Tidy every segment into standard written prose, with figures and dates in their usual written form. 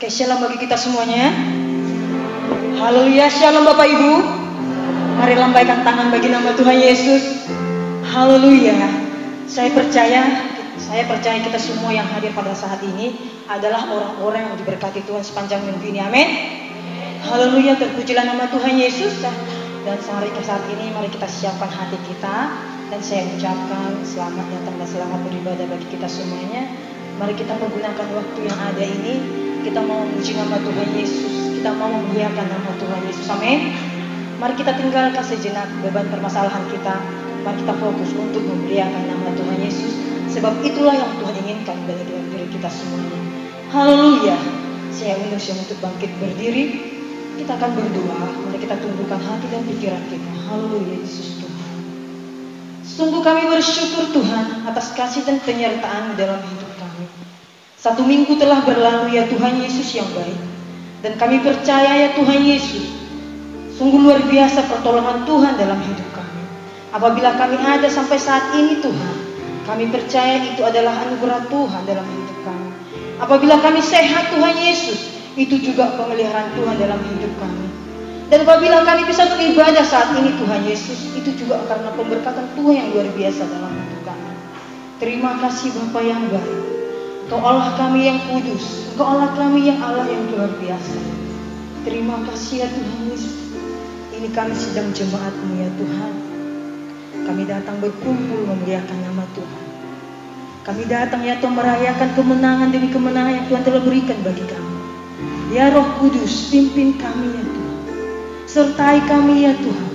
Oke, shalom bagi kita semuanya. Haleluya, shalom Bapak Ibu. Mari lambaikan tangan bagi nama Tuhan Yesus. Haleluya. Saya percaya kita semua yang hadir pada saat ini adalah orang-orang yang diberkati Tuhan sepanjang minggu ini. Amin. Haleluya, terpujilah nama Tuhan Yesus. Dan saat ini mari kita siapkan hati kita. Dan saya ucapkan selamat datang dan selamat beribadah bagi kita semuanya. Mari kita menggunakan waktu yang ada ini. Kita mau memuji nama Tuhan Yesus. Kita mau memuliakan nama Tuhan Yesus. Amin. Mari kita tinggalkan sejenak beban permasalahan kita. Mari kita fokus untuk memuliakan nama Tuhan Yesus. Sebab itulah yang Tuhan inginkan dari diri kita semuanya. Haleluya. Saya undang untuk bangkit berdiri. Kita akan berdoa. Mari kita tundukkan hati dan pikiran kita. Haleluya, Yesus Tuhan. Sungguh kami bersyukur Tuhan atas kasih dan penyertaan dalam hidup kami. 1 minggu telah berlalu ya Tuhan Yesus yang baik. Dan kami percaya ya Tuhan Yesus, sungguh luar biasa pertolongan Tuhan dalam hidup kami. Apabila kami ada sampai saat ini Tuhan, kami percaya itu adalah anugerah Tuhan dalam hidup kami. Apabila kami sehat Tuhan Yesus, itu juga pemeliharaan Tuhan dalam hidup kami. Dan apabila kami bisa beribadah saat ini Tuhan Yesus, itu juga karena pemberkatan Tuhan yang luar biasa dalam hidup kami. Terima kasih Bapa yang baik. Engkau Allah kami yang kudus. Engkau Allah kami yang Allah yang luar biasa. Terima kasih ya Tuhan Yesus. Ini kami sedang jemaat-Mu ya Tuhan. Kami datang berkumpul memuliakan nama Tuhan. Kami datang ya Tuhan merayakan kemenangan demi kemenangan yang Tuhan telah berikan bagi kami. Ya Roh Kudus, pimpin kami ya Tuhan. Sertai kami ya Tuhan.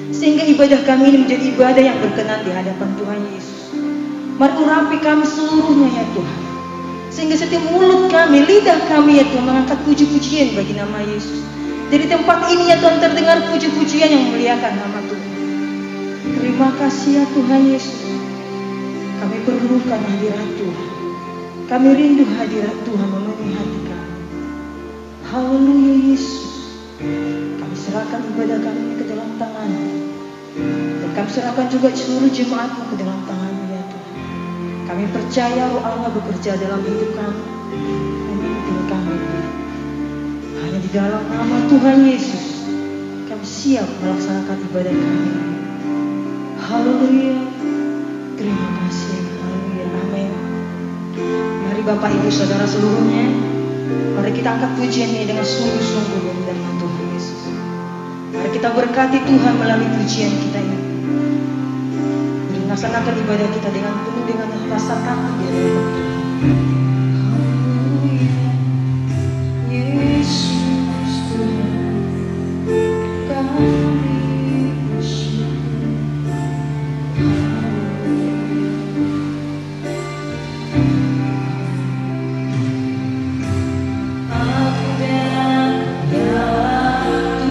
Sehingga ibadah kami ini menjadi ibadah yang berkenan di hadapan Tuhan Yesus. Mari urapi kami seluruhnya ya Tuhan. Sehingga setiap mulut kami, lidah kami ya Tuhan mengangkat puji-pujian bagi nama Yesus. Dari tempat ini ya Tuhan terdengar puji-pujian yang memuliakan nama Tuhan. Terima kasih ya Tuhan Yesus. Kami perlukan hadirat Tuhan. Kami rindu hadirat Tuhan memenuhi hati kami. Haleluya Yesus. Kami serahkan ibadah kami ke dalam tangan-Mu. Dan kami serahkan juga seluruh jemaat-Mu ke dalam tangan-Mu. Kami percaya Roh Allah bekerja dalam hidup kami, memimpin kami. Hanya di dalam nama Tuhan Yesus, kami siap melaksanakan ibadah kami. Haleluya. Terima kasih. Haleluya. Amin. Mari Bapak Ibu Saudara seluruhnya, mari kita angkat pujian ini dengan sungguh-sungguh dari dalam Tuhan Yesus. Mari kita berkati Tuhan melalui pujian kita ini. Laksanakan ibadah kita dengan penuh dengan rasa takut di hadapan Tuhan. Yesus Tuhan, kami bersyukur. Aku dan ya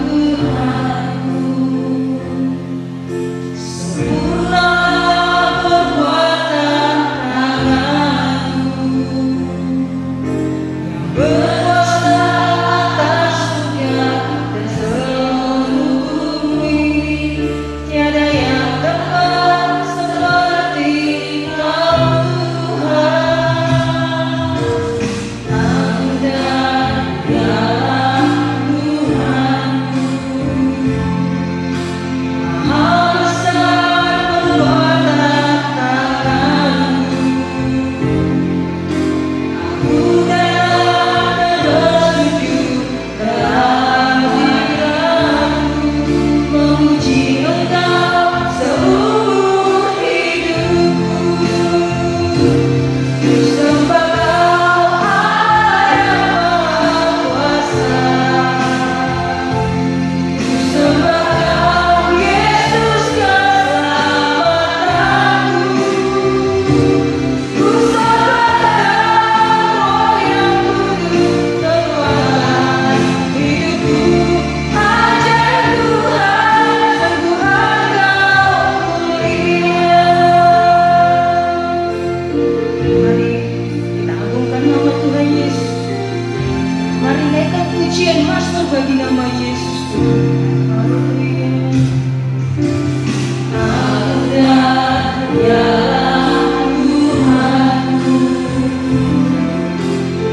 Tuhanku, sempurna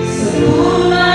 sempurna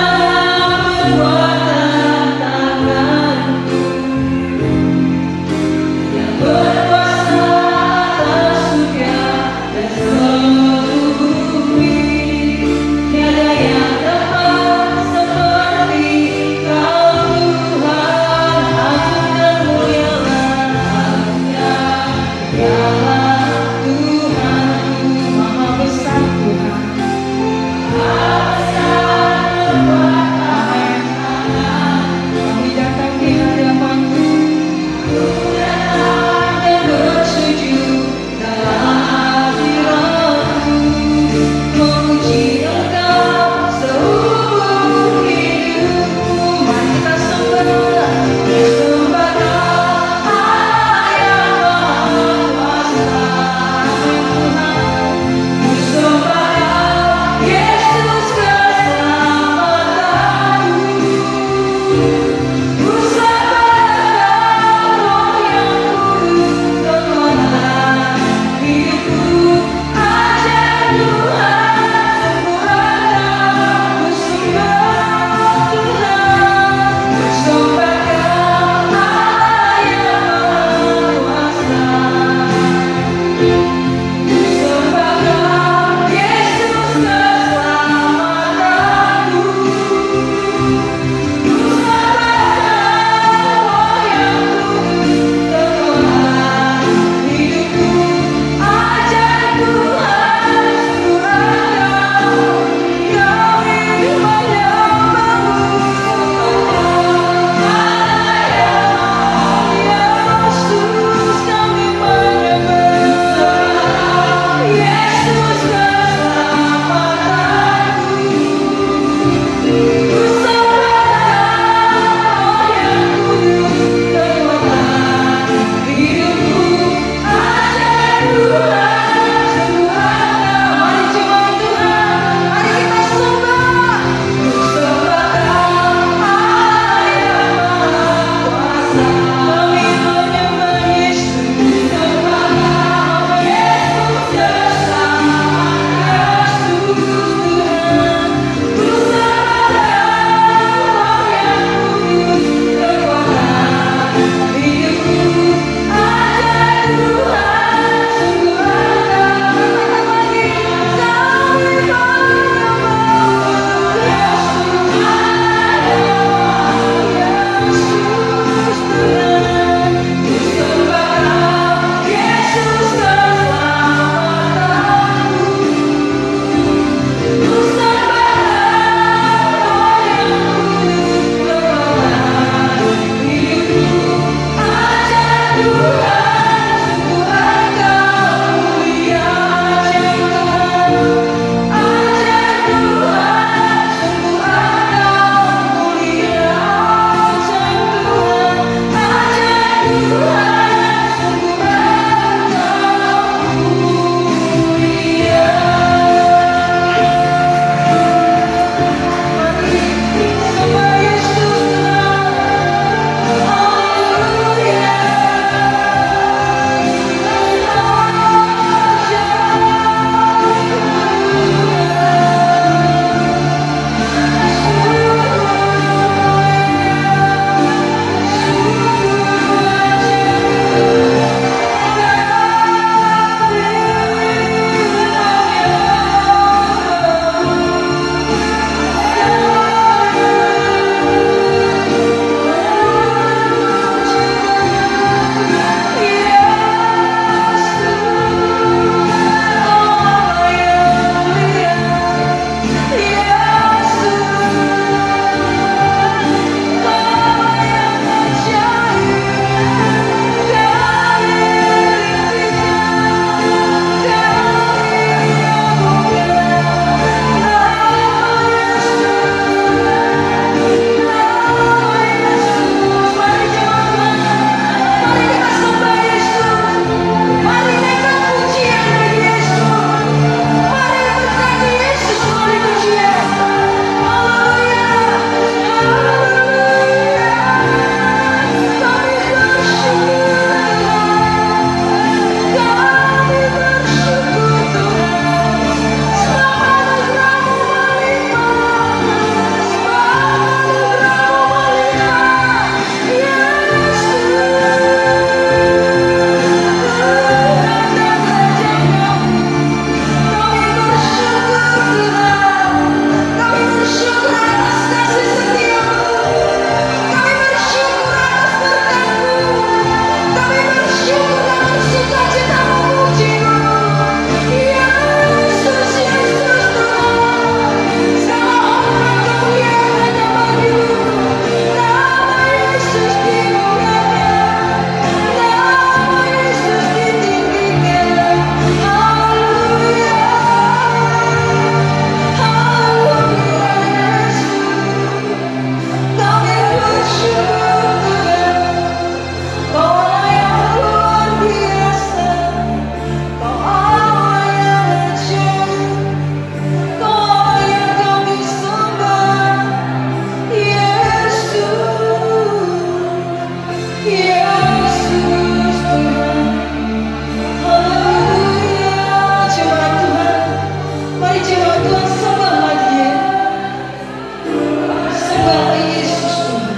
Sembahlah Yesus Tuhan.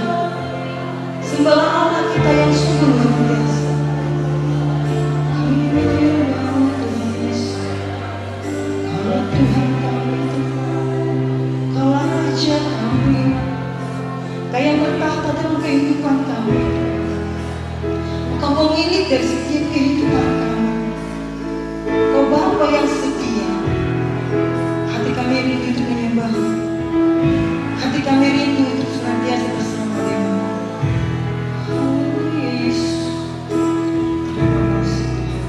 Sembahlah Allah kita yang sungguh luar biasa. Kami menyembah Tuhan Yesus. Kaulah Tuhan kami, Kaulah Raja kami, Kau yang bertahta dalam kehidupan kami. Kau pemilik dari setiap kehidupan kami. Kau Bapa yang setia. Hati kami rindu untuk menyembah-Mu. Hati kami rindu untuk senantiasa bersama dengan-Mu. Haleluya Yesus. Terima kasih Tuhan.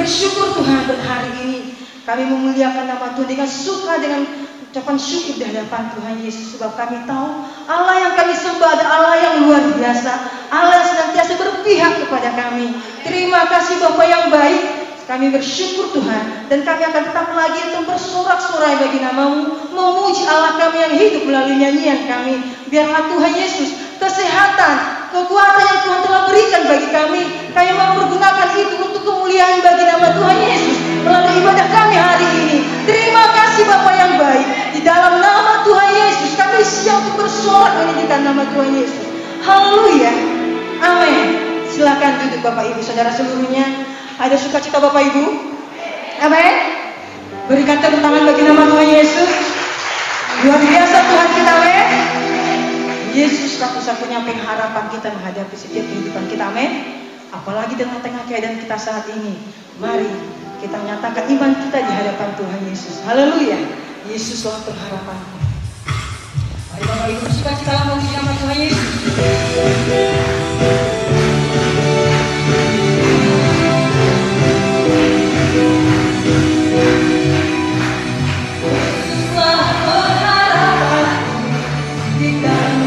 bersyukur Tuhan pada hari ini. Kami memuliakan nama Tuhan dengan suka, dengan ucapan syukur di hadapan Tuhan Yesus. Sebab kami tahu Allah yang kami sembah adalah Allah yang luar biasa. Allah yang senantiasa berpihak kepada kami. Terima kasih Bapa yang baik. Kami bersyukur Tuhan, dan kami akan tetap lagi untuk bersorak-sorai bagi nama-Mu, memuji Allah kami yang hidup melalui nyanyian kami. Biarlah Tuhan Yesus, kesehatan, kekuatan yang Tuhan telah berikan bagi kami mau pergunakan itu untuk kemuliaan bagi nama Tuhan Yesus melalui ibadah kami hari ini. Terima kasih Bapa yang baik. Di dalam nama Tuhan Yesus kami siap untuk bersorak meninggikan nama Tuhan Yesus. Haleluya. Amin. Silakan duduk Bapak Ibu Saudara seluruhnya. Ada sukacita Bapak Ibu? Amin. Berikan tepuk tangan bagi nama Tuhan Yesus. Luar biasa Tuhan kita, amin. Yesus satu-satunya pengharapan kita menghadapi setiap kehidupan kita, amin. Apalagi dengan tengah keadaan kita saat ini. Mari kita nyatakan iman kita di hadapan Tuhan Yesus. Haleluya. Yesuslah pengharapan. Mari Bapak Ibu sukacita memuji nama Tuhan Yesus. Di dalam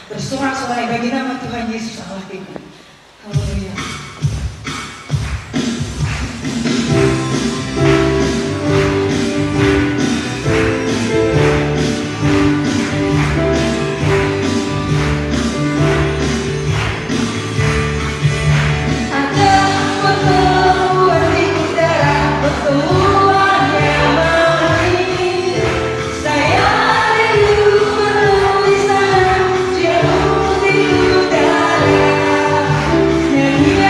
Bersorak-sorai bagi nama Tuhan Yesus Allah kita. Haleluya. Yeah.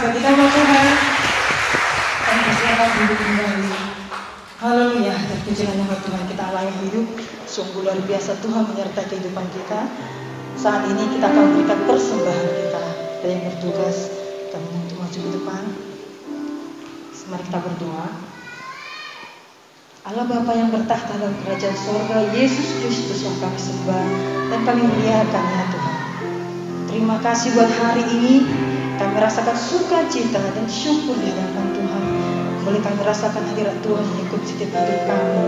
bagi nama Tuhan. Kami persilakan duduk kembali. Haleluya, terpujilah nama Tuhan kita Allah yang hidup. Sungguh luar biasa Tuhan menyertai kehidupan kita. Saat ini kita akan berikan persembahan kita. Kita yang bertugas, kami untuk maju ke depan. Mari kita berdoa. Allah Bapa yang bertahta dalam kerajaan sorga, Yesus Kristus yang kami sembah dan kami muliakan ya Tuhan. Terima kasih buat hari ini. Kami rasakan sukacita dan syukur di hadapan Tuhan. Boleh kami rasakan hadirat Tuhan mengikut setiap hidup kami.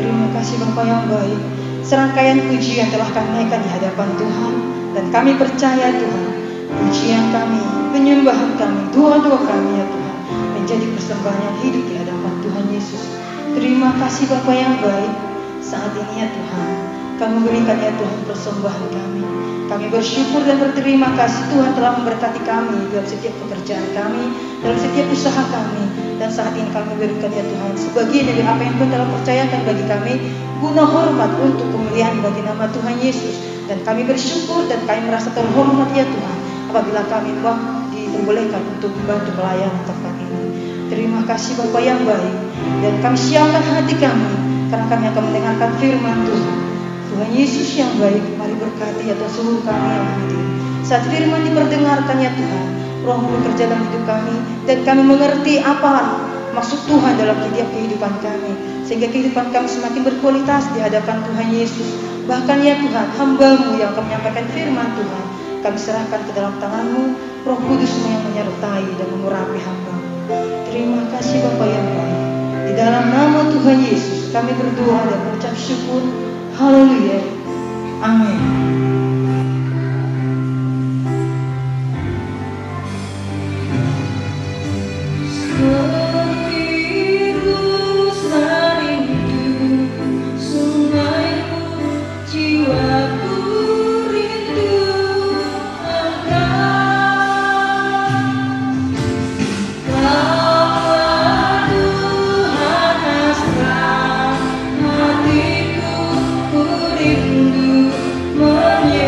Terima kasih Bapa yang baik. Serangkaian pujian telah kami naikkan di hadapan Tuhan. Dan kami percaya Tuhan, pujian kami, penyembahan kami, doa-doa kami ya Tuhan, menjadi persembahan yang hidup di hadapan Tuhan Yesus. Terima kasih Bapa yang baik. Saat ini ya Tuhan, kami berikan ya Tuhan persembahan kami. Kami bersyukur dan berterima kasih Tuhan telah memberkati kami dalam setiap pekerjaan kami, dalam setiap usaha kami. Dan saat ini kami berikan ya Tuhan sebagian dari apa yang Tuhan telah percayakan bagi kami, guna hormat untuk kemuliaan bagi nama Tuhan Yesus. Dan kami bersyukur dan kami merasa terhormat ya Tuhan apabila kami diperbolehkan untuk membantu pelayanan tempat ini. Terima kasih Bapa yang baik. Dan kami siapkan hati kami karena kami akan mendengarkan firman Tuhan. Tuhan Yesus yang baik, mari berkati atas seluruh kami yang hadir. Saat firman diperdengarkan ya Tuhan, Roh-Mu bekerja dalam hidup kami dan kami mengerti apa maksud Tuhan dalam setiap kehidupan kami, sehingga kehidupan kami semakin berkualitas di hadapan Tuhan Yesus. Bahkan ya Tuhan, hamba-Mu yang akan menyampaikan firman Tuhan, kami serahkan ke dalam tangan-Mu, Roh Kudus-Mu yang menyertai dan mengurapi hamba-Mu. Terima kasih Bapa yang baik. Di dalam nama Tuhan Yesus kami berdoa dan mengucap syukur. Haleluya. Amin. Rindu menyeru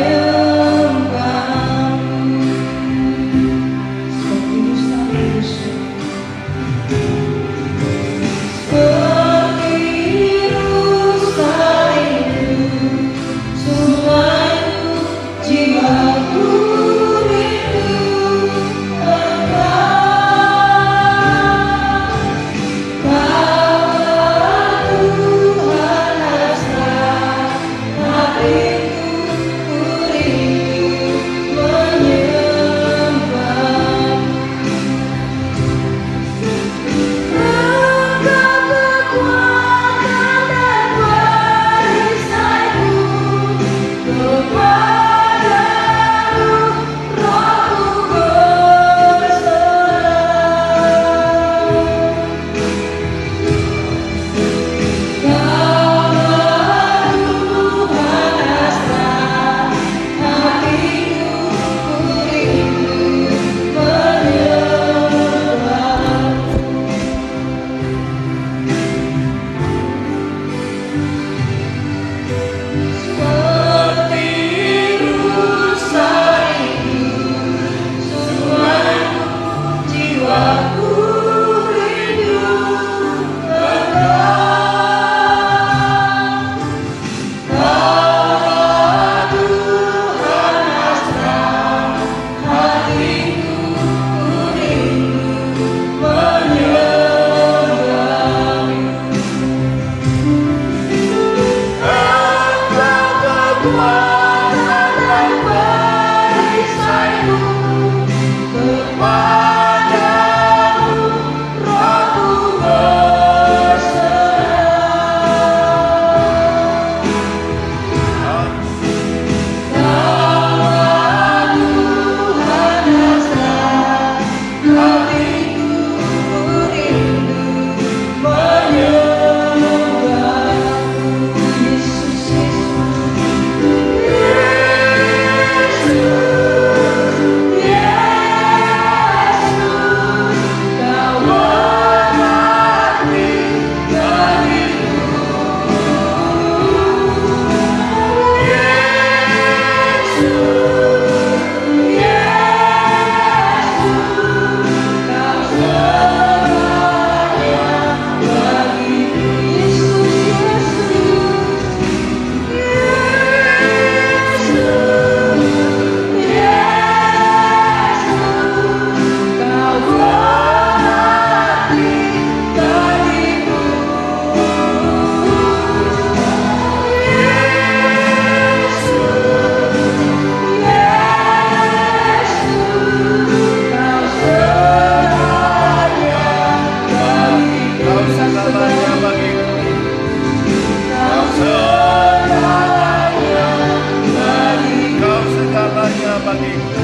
segalanya bagiku.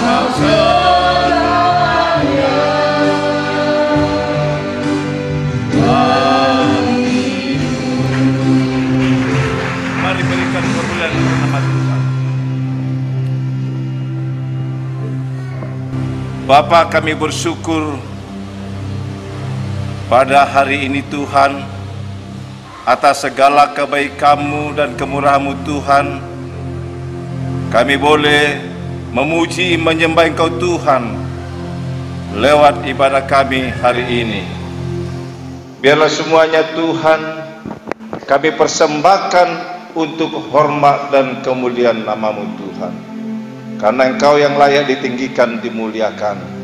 Kau segalanya bagiku. Mari berikan kemuliaan nama Tuhan. Bapa, kami bersyukur pada hari ini Tuhan, atas segala kebaikan-Mu dan kemurahan-Mu Tuhan, kami boleh memuji menyembah Engkau Tuhan lewat ibadah kami hari ini. Biarlah semuanya Tuhan kami persembahkan untuk hormat dan kemuliaan nama-Mu Tuhan, karena Engkau yang layak ditinggikan, dimuliakan.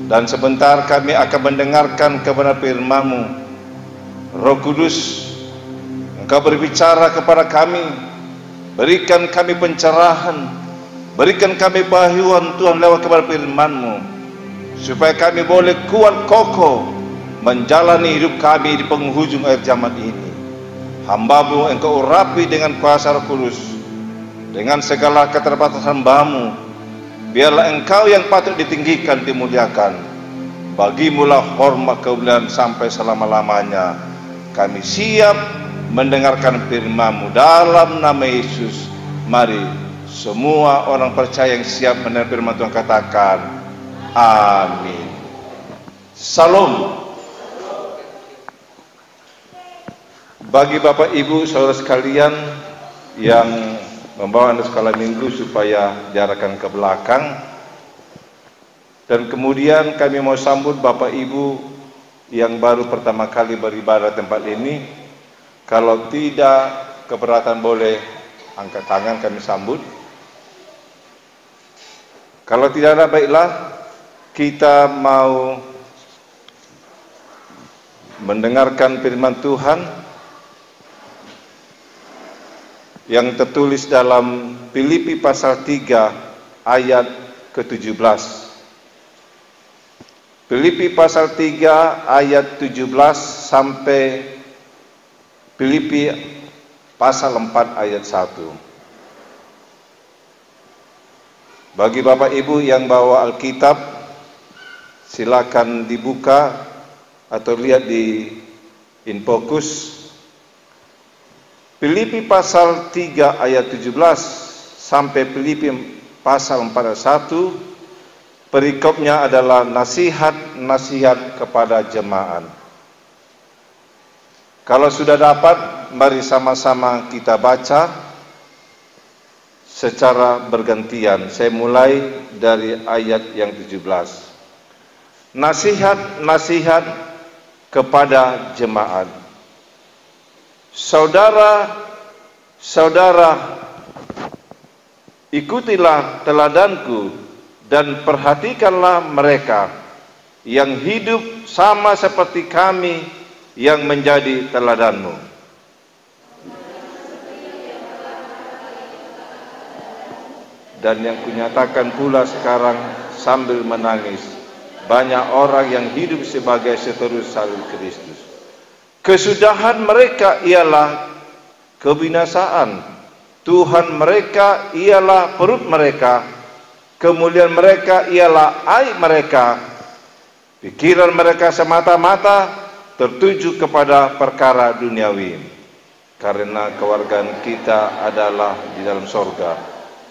Dan sebentar kami akan mendengarkan kebenaran firman-Mu. Roh Kudus, Engkau berbicara kepada kami, berikan kami pencerahan, berikan kami bahuan Tuhan lewat kepada firman-Mu, supaya kami boleh kuat kokoh menjalani hidup kami di penghujung akhir zaman ini. Hamba-Mu Engkau urapi dengan kuasa Roh Kudus, dengan segala keterbatasan hamba-Mu. Biarlah Engkau yang patut ditinggikan, dimuliakan. Bagimulah hormat kemuliaan sampai selama-lamanya. Kami siap mendengarkan firman-Mu dalam nama Yesus. Mari semua orang percaya yang siap mendengar firman Tuhan katakan amin. Salam. Bagi Bapak Ibu saudara sekalian yang membawa Anda sekolah minggu supaya diarahkan ke belakang. Dan kemudian kami mau sambut Bapak Ibu yang baru pertama kali beribadah tempat ini. Kalau tidak keberatan boleh angkat tangan, kami sambut. Kalau tidak ada, baiklah, kita mau mendengarkan firman Tuhan yang tertulis dalam Filipi pasal 3 ayat ke-17. Filipi pasal 3 ayat 17 sampai Filipi pasal 4 ayat 1. Bagi Bapak Ibu yang bawa Alkitab, silakan dibuka atau lihat di InFocus. Filipi pasal 3 ayat 17 sampai Filipi pasal 4 ayat 1, perikopnya adalah nasihat-nasihat kepada jemaat. Kalau sudah dapat, mari sama-sama kita baca secara bergantian. Saya mulai dari ayat yang 17. Nasihat-nasihat kepada jemaat. Saudara-saudara, ikutilah teladanku dan perhatikanlah mereka yang hidup sama seperti kami yang menjadi teladanmu. Dan yang kunyatakan pula sekarang sambil menangis, banyak orang yang hidup sebagai seterus salib Kristus. Kesudahan mereka ialah kebinasaan, Tuhan mereka ialah perut mereka, kemuliaan mereka ialah aib mereka, pikiran mereka semata-mata tertuju kepada perkara duniawi, karena kewargaan kita adalah di dalam sorga,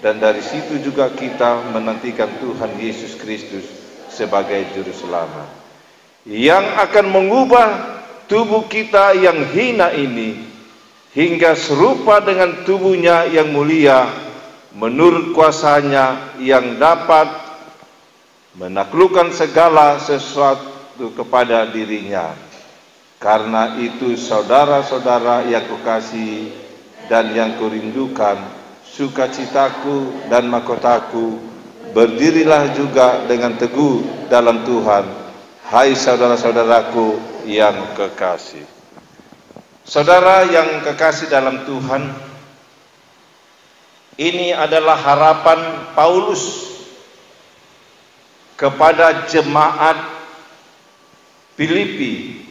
dan dari situ juga kita menantikan Tuhan Yesus Kristus sebagai Juru Selamat, yang akan mengubah tubuh kita yang hina ini hingga serupa dengan tubuhnya yang mulia, menurut kuasanya yang dapat menaklukkan segala sesuatu kepada dirinya. Karena itu saudara-saudara yang kukasihi dan yang kurindukan, sukacitaku dan mahkotaku, berdirilah juga dengan teguh dalam Tuhan, hai saudara-saudaraku yang kekasih. Saudara yang kekasih dalam Tuhan, ini adalah harapan Paulus kepada jemaat Filipi,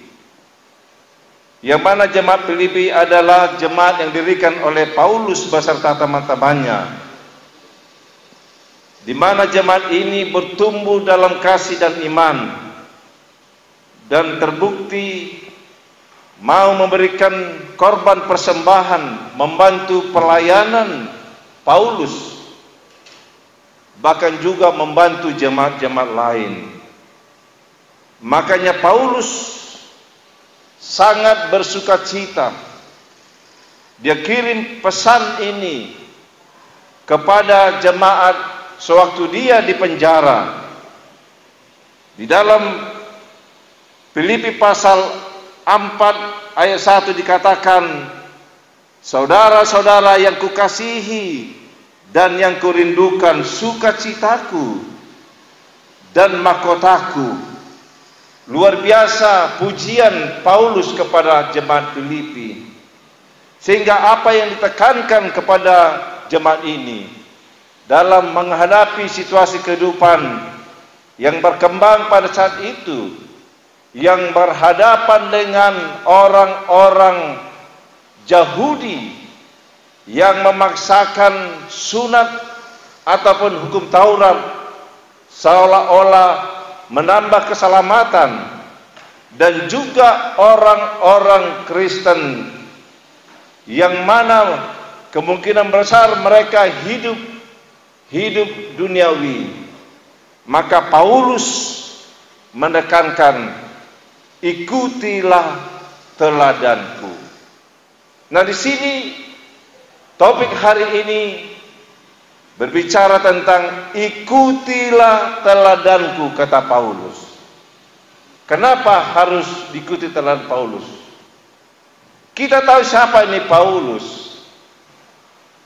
yang mana jemaat Filipi adalah jemaat yang didirikan oleh Paulus beserta teman-temannya. di mana jemaat ini bertumbuh dalam kasih dan iman, dan terbukti mau memberikan korban persembahan, membantu pelayanan Paulus, bahkan juga membantu jemaat-jemaat lain. Makanya Paulus sangat bersukacita. Dia kirim pesan ini kepada jemaat sewaktu dia di penjara. Di dalam Filipi pasal 4 ayat 1 dikatakan, saudara-saudara yang kukasihi dan yang kurindukan, sukacitaku dan mahkotaku. Luar biasa pujian Paulus kepada jemaat Filipi, sehingga apa yang ditekankan kepada jemaat ini dalam menghadapi situasi kehidupan yang berkembang pada saat itu, yang berhadapan dengan orang-orang Yahudi yang memaksakan sunat ataupun hukum Taurat seolah-olah menambah keselamatan, dan juga orang-orang Kristen yang mana kemungkinan besar mereka hidup duniawi. Maka Paulus menekankan, ikutilah teladanku. Nah, di sini topik hari ini berbicara tentang ikutilah teladanku, kata Paulus. Kenapa harus diikuti teladan Paulus? Kita tahu siapa ini Paulus.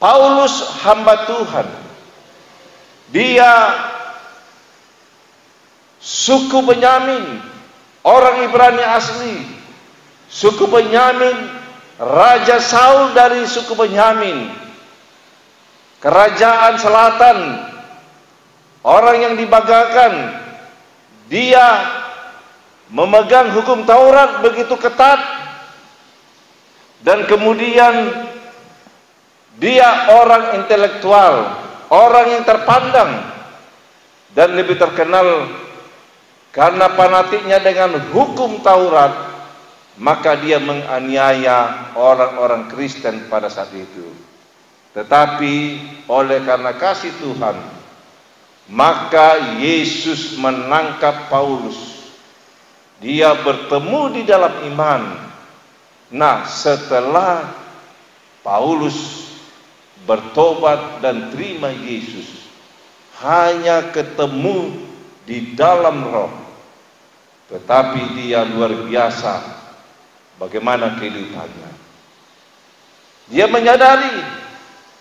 Paulus hamba Tuhan. Dia suku Benyamin, orang Ibrani asli. Suku Benyamin, Raja Saul dari suku Benyamin, kerajaan selatan, orang yang dibanggakan. Dia memegang hukum Taurat begitu ketat, dan kemudian dia orang intelektual, orang yang terpandang dan lebih terkenal karena fanatiknya dengan hukum Taurat. Maka dia menganiaya orang-orang Kristen pada saat itu. Tetapi oleh karena kasih Tuhan, maka Yesus menangkap Paulus. Dia bertemu di dalam iman. Nah, setelah Paulus bertobat dan terima Yesus, hanya ketemu di dalam roh, tetapi dia luar biasa bagaimana kehidupannya. Dia menyadari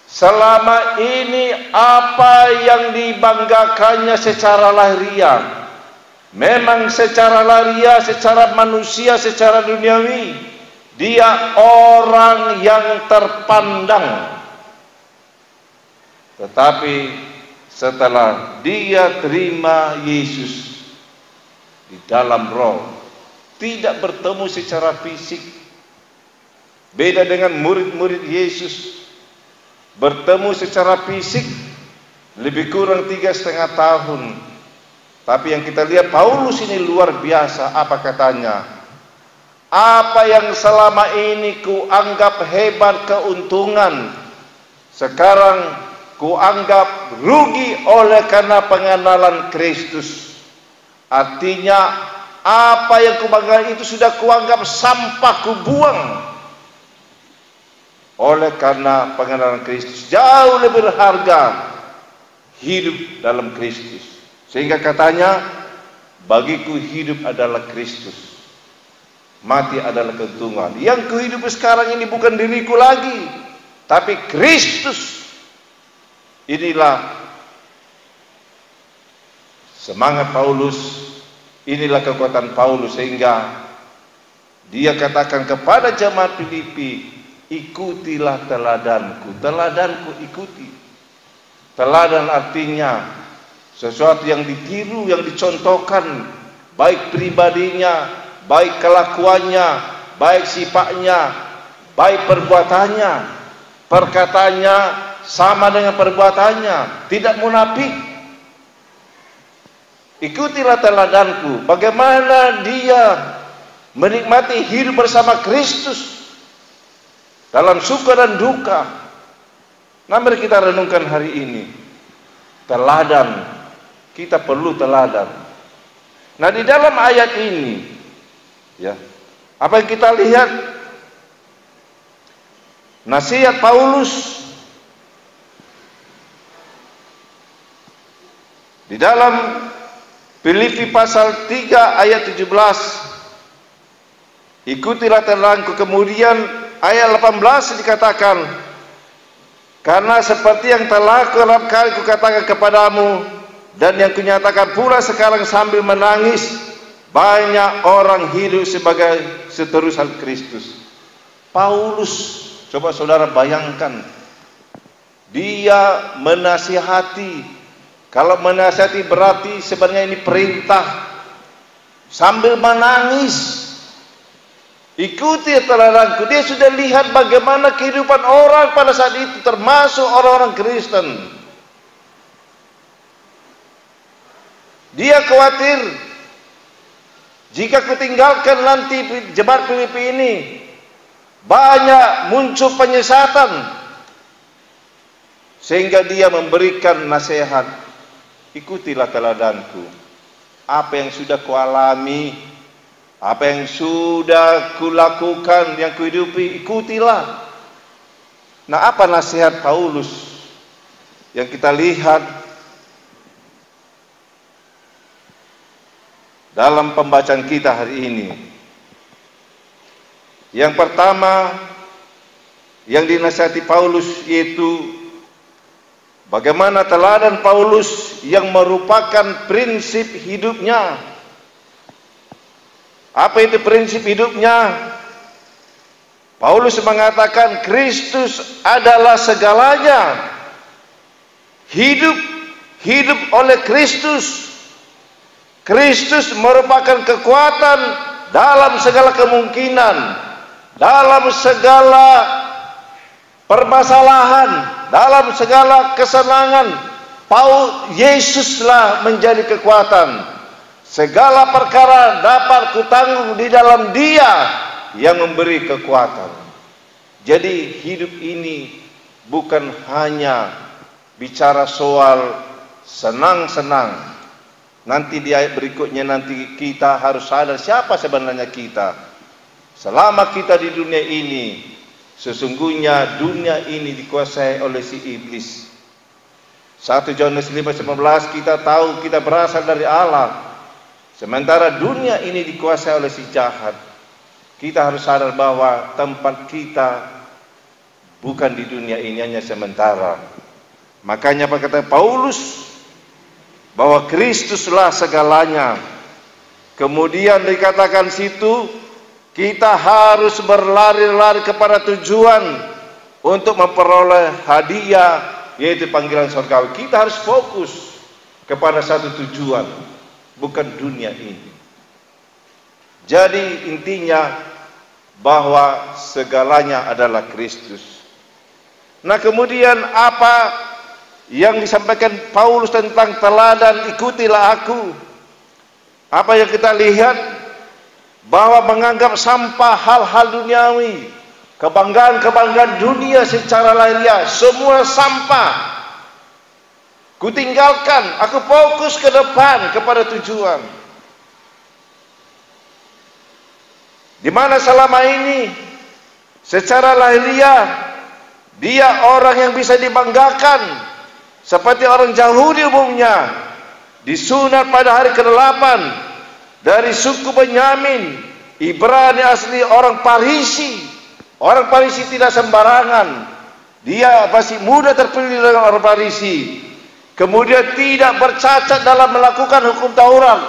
selama ini apa yang dibanggakannya secara lahiriah, memang secara lahiriah, secara manusia, secara duniawi, dia orang yang terpandang. Tetapi setelah dia terima Yesus di dalam roh, tidak bertemu secara fisik, beda dengan murid-murid Yesus, bertemu secara fisik lebih kurang 3,5 tahun. Tapi yang kita lihat Paulus ini luar biasa. Apa katanya? Apa yang selama ini kuanggap hebat keuntungan, sekarang kuanggap rugi oleh karena pengenalan Kristus. Artinya apa yang kubanggakan itu sudah kuanggap sampah, kubuang oleh karena pengenalan Kristus. Jauh lebih berharga hidup dalam Kristus. Sehingga katanya, bagiku hidup adalah Kristus, mati adalah keuntungan. Yang kuhidup sekarang ini bukan diriku lagi, tapi Kristus. Inilah semangat Paulus. Inilah kekuatan Paulus, sehingga dia katakan kepada jemaat Filipi, ikutilah teladanku. Teladanku ikuti. Teladan artinya sesuatu yang ditiru, yang dicontohkan, baik pribadinya, baik kelakuannya, baik sifatnya, baik perbuatannya, perkataannya sama dengan perbuatannya, tidak munafik, Ikutilah teladanku, bagaimana dia menikmati hidup bersama Kristus dalam suka dan duka. Nah, mari kita renungkan hari ini. Teladan, kita perlu teladan. Nah, di dalam ayat ini, ya, apa yang kita lihat? Nasihat Paulus di dalam Filipi pasal 3 ayat 17. Ikutilah teladanku. Kemudian ayat 18 dikatakan, karena seperti yang telah kerap kali kukatakan kepadamu, dan yang kunyatakan pula sekarang sambil menangis, banyak orang hidup sebagai seterusan Kristus. Paulus, coba saudara bayangkan, dia menasihati. Kalau menasihati berarti sebenarnya ini perintah, sambil menangis. Ikuti teladanku. Dia sudah lihat bagaimana kehidupan orang pada saat itu, termasuk orang-orang Kristen. Dia khawatir, jika kutinggalkan nanti jemaat Filipi ini, banyak muncul penyesatan. Sehingga dia memberikan nasihat, ikutilah teladanku. Apa yang sudah kualami, apa yang sudah kulakukan, yang kuhidupi, ikutilah. Nah, apa nasihat Paulus yang kita lihat dalam pembacaan kita hari ini? Yang pertama yang dinasihati Paulus yaitu bagaimana teladan Paulus yang merupakan prinsip hidupnya. Apa itu prinsip hidupnya? Paulus mengatakan Kristus adalah segalanya. Hidup oleh Kristus. Kristus merupakan kekuatan dalam segala kemungkinan, dalam segala permasalahan, dalam segala kesenangan. Yesuslah menjadi kekuatan. Segala perkara dapat kutanggung di dalam Dia yang memberi kekuatan. Jadi hidup ini bukan hanya bicara soal senang-senang. Nanti di ayat berikutnya nanti kita harus sadar siapa sebenarnya kita. Selama kita di dunia ini, sesungguhnya dunia ini dikuasai oleh si iblis. 1 Yohanes 5:19 kita tahu kita berasal dari Allah. Sementara dunia ini dikuasai oleh si jahat. Kita harus sadar bahwa tempat kita bukan di dunia ini, hanya sementara. Makanya apa kata Paulus? Bahwa Kristuslah segalanya. Kemudian dikatakan situ, kita harus berlari-lari kepada tujuan untuk memperoleh hadiah, yaitu panggilan surgawi. Kita harus fokus kepada satu tujuan, bukan dunia ini. Jadi intinya bahwa segalanya adalah Kristus. Nah, kemudian apa yang disampaikan Paulus tentang teladan ikutilah aku? Apa yang kita lihat? Bahwa menganggap sampah hal-hal duniawi, kebanggaan-kebanggaan dunia secara lahiriah, semua sampah. Kutinggalkan, aku fokus ke depan kepada tujuan. Di mana selama ini secara lahiriah dia orang yang bisa dibanggakan, seperti orang Yahudi umumnya, disunat pada hari ke-8 dari suku Benyamin, Ibrani asli orang Parisi. Orang Parisi tidak sembarangan. Dia masih muda terpilih dengan orang Parisi. Kemudian tidak bercacat dalam melakukan hukum Taurat,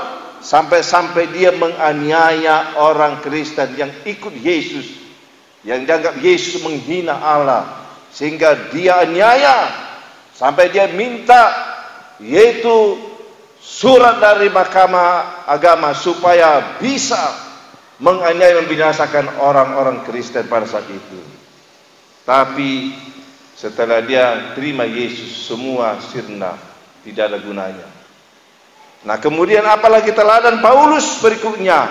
sampai-sampai dia menganiaya orang Kristen yang ikut Yesus, yang dianggap Yesus menghina Allah, sehingga dia aniaya sampai dia minta yaitu surat dari Mahkamah Agama supaya bisa menganiaya, membinasakan orang-orang Kristen pada saat itu. Tapi setelah dia terima Yesus, semua sirna, tidak ada gunanya. Nah, kemudian apalagi teladan Paulus berikutnya.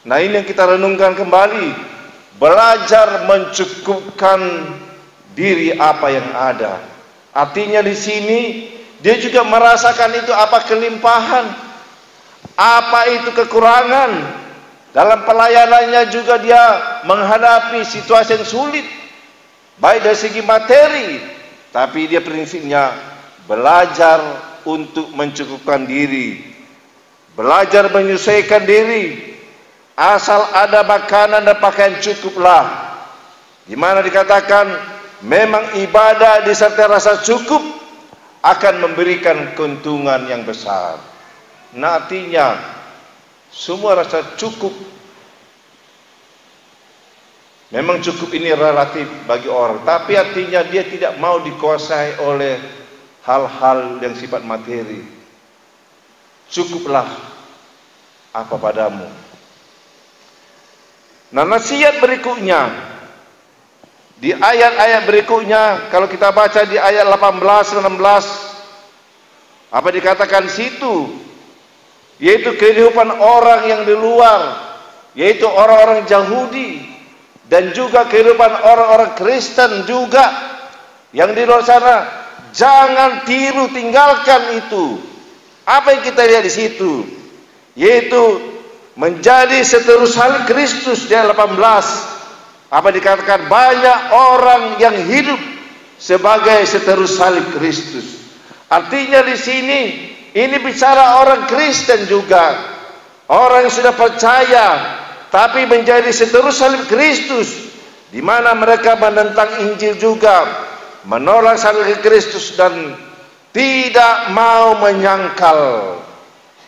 Nah, ini yang kita renungkan kembali. Belajar mencukupkan diri apa yang ada. Artinya di sini dia juga merasakan itu apa kelimpahan, apa itu kekurangan. Dalam pelayanannya juga dia menghadapi situasi yang sulit, baik dari segi materi, tapi dia prinsipnya belajar untuk mencukupkan diri, belajar menyesuaikan diri. Asal ada makanan dan pakaian cukuplah. Di mana dikatakan memang ibadah disertai rasa cukup akan memberikan keuntungan yang besar. Nah, artinya semua rasa cukup. Memang cukup ini relatif bagi orang, tapi artinya dia tidak mau dikuasai oleh hal-hal yang sifat materi. Cukuplah apa padamu. Nah, nasihat berikutnya di ayat-ayat berikutnya, kalau kita baca di ayat 18 dan 16, apa dikatakan situ? Yaitu kehidupan orang yang di luar, yaitu orang-orang Yahudi, dan juga kehidupan orang-orang Kristen juga yang di luar sana. Jangan tiru, tinggalkan itu. Apa yang kita lihat di situ? Yaitu menjadi seterus salib Kristus. Di ayat 18 apa dikatakan? Banyak orang yang hidup sebagai seterus salib Kristus. Artinya di sini ini bicara orang Kristen juga, orang yang sudah percaya tapi menjadi seterus salib Kristus, di mana mereka menentang Injil juga, menolak salib Kristus dan tidak mau menyangkal.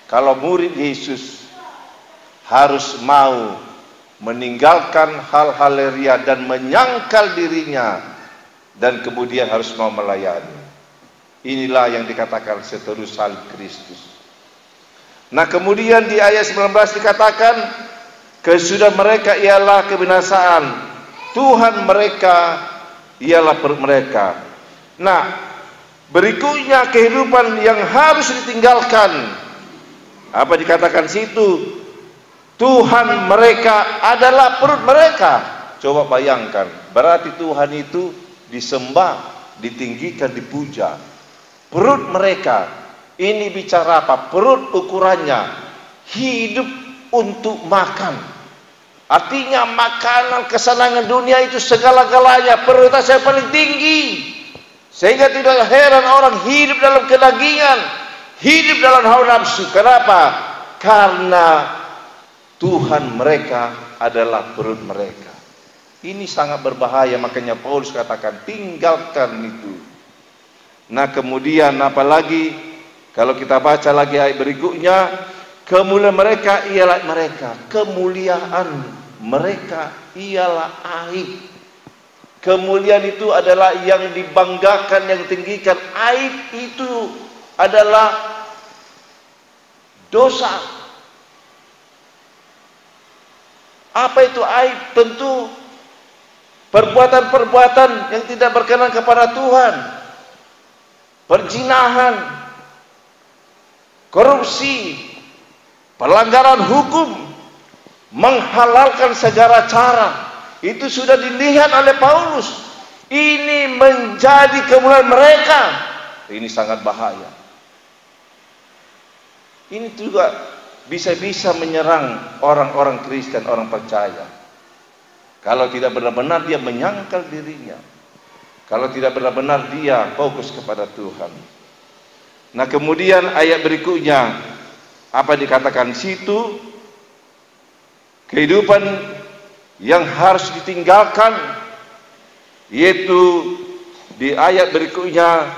Kalau murid Yesus harus mau meninggalkan hal-hal ria dan menyangkal dirinya, dan kemudian harus mau melayani. Inilah yang dikatakan seterus salib Kristus. Nah, kemudian di ayat 19 dikatakan kesudah mereka ialah kebinasaan, Tuhan mereka ialah perut mereka. Nah, berikutnya kehidupan yang harus ditinggalkan. Apa dikatakan situ? Tuhan mereka adalah perut mereka. Coba bayangkan, berarti Tuhan itu disembah, ditinggikan, dipuja. Perut mereka, ini bicara apa? Perut ukurannya hidup untuk makan. Artinya makanan, kesenangan dunia itu segala-galanya prioritas yang paling tinggi. Sehingga tidak heran orang hidup dalam kedagingan, hidup dalam hawa nafsu. Kenapa? Karena Tuhan mereka adalah perut mereka. Ini sangat berbahaya, makanya Paulus katakan tinggalkan itu. Nah, kemudian apalagi kalau kita baca lagi ayat berikutnya, kemuliaan mereka ialah mereka, kemuliaan mereka ialah aib. Kemuliaan itu adalah yang dibanggakan, yang ditinggikan. Aib itu adalah dosa. Apa itu aib? Tentu perbuatan-perbuatan yang tidak berkenan kepada Tuhan. Perzinahan, korupsi, pelanggaran hukum, menghalalkan segala cara. Itu sudah dilihat oleh Paulus. Ini menjadi kemuliaan mereka. Ini sangat bahaya. Ini juga bisa-bisa menyerang orang-orang Kristen, orang percaya. Kalau tidak benar-benar dia menyangkal dirinya, kalau tidak benar-benar dia fokus kepada Tuhan. Nah, kemudian ayat berikutnya apa dikatakan situ? Kehidupan yang harus ditinggalkan, yaitu di ayat berikutnya,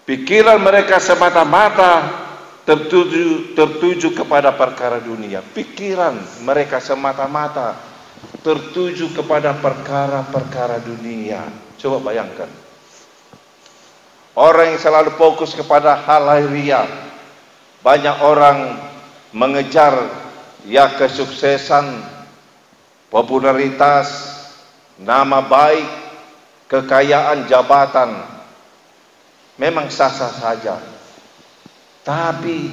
pikiran mereka semata-mata tertuju kepada perkara dunia. Pikiran mereka semata-mata tertuju kepada perkara-perkara dunia. Coba bayangkan, orang yang selalu fokus kepada hal lahiriah. Banyak orang mengejar ya kesuksesan, popularitas, nama baik, kekayaan, jabatan. Memang sah-sah saja. Tapi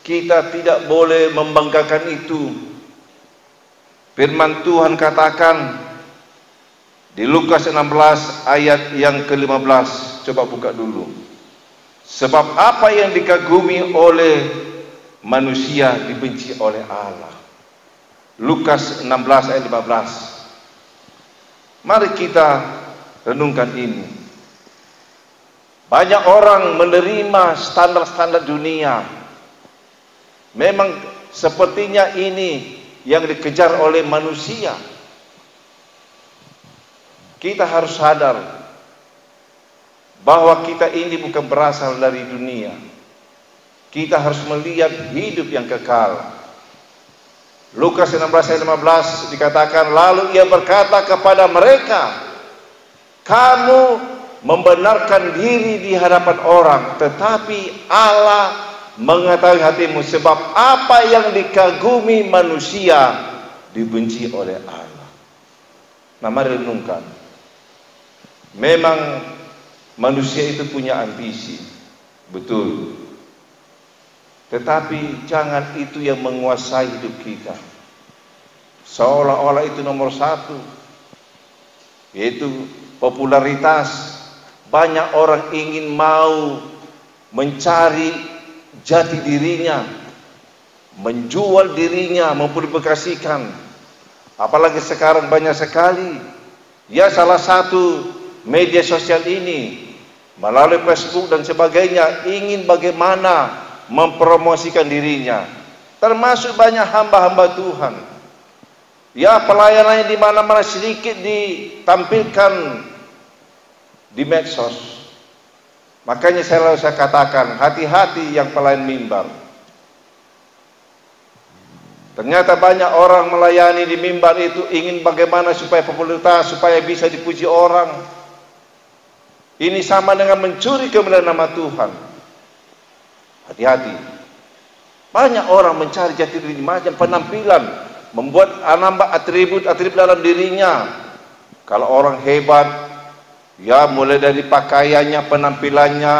kita tidak boleh membanggakan itu. Firman Tuhan katakan di Lukas 16 ayat yang ke-15. Coba buka dulu. Sebab apa yang dikagumi oleh manusia dibenci oleh Allah. Lukas 16 ayat 15. Mari kita renungkan ini. Banyak orang menerima standar-standar dunia. Memang sepertinya ini yang dikejar oleh manusia. Kita harus sadar bahwa kita ini bukan berasal dari dunia. Kita harus melihat hidup yang kekal. Lukas 16 ayat 15 dikatakan, lalu ia berkata kepada mereka, kamu membenarkan diri di hadapan orang, tetapi Allah mengetahui hatimu, sebab apa yang dikagumi manusia dibenci oleh Allah. Nah, mari renungkan. Memang manusia itu punya ambisi, betul. Tetapi jangan itu yang menguasai hidup kita. Seolah-olah itu nomor satu, yaitu popularitas. Banyak orang ingin mau mencari jati dirinya, menjual dirinya, mempublikasikan. Apalagi sekarang banyak sekali. Ya, salah satu media sosial ini melalui Facebook dan sebagainya ingin bagaimana mempromosikan dirinya. Termasuk banyak hamba-hamba Tuhan. Ya, pelayanannya di mana-mana sedikit ditampilkan di medsos. Makanya saya katakan, hati-hati yang pelayan mimbar. Ternyata banyak orang melayani di mimbar itu ingin bagaimana supaya popularitas, supaya bisa dipuji orang. Ini sama dengan mencuri kemuliaan nama Tuhan. Hati-hati. Banyak orang mencari jati diri macam penampilan, membuat nambah atribut dalam dirinya. Kalau orang hebat, ya mulai dari pakaiannya, penampilannya,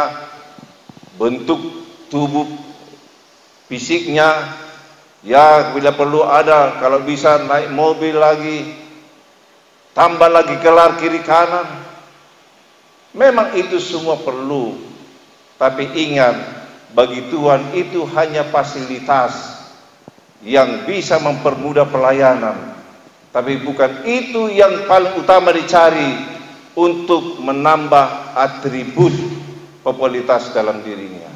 bentuk tubuh fisiknya, ya bila perlu ada, kalau bisa naik mobil lagi, tambah lagi gelar kiri kanan. Memang itu semua perlu. Tapi ingat, bagi Tuhan itu hanya fasilitas yang bisa mempermudah pelayanan. Tapi bukan itu yang paling utama dicari untuk menambah atribut popularitas dalam dirinya.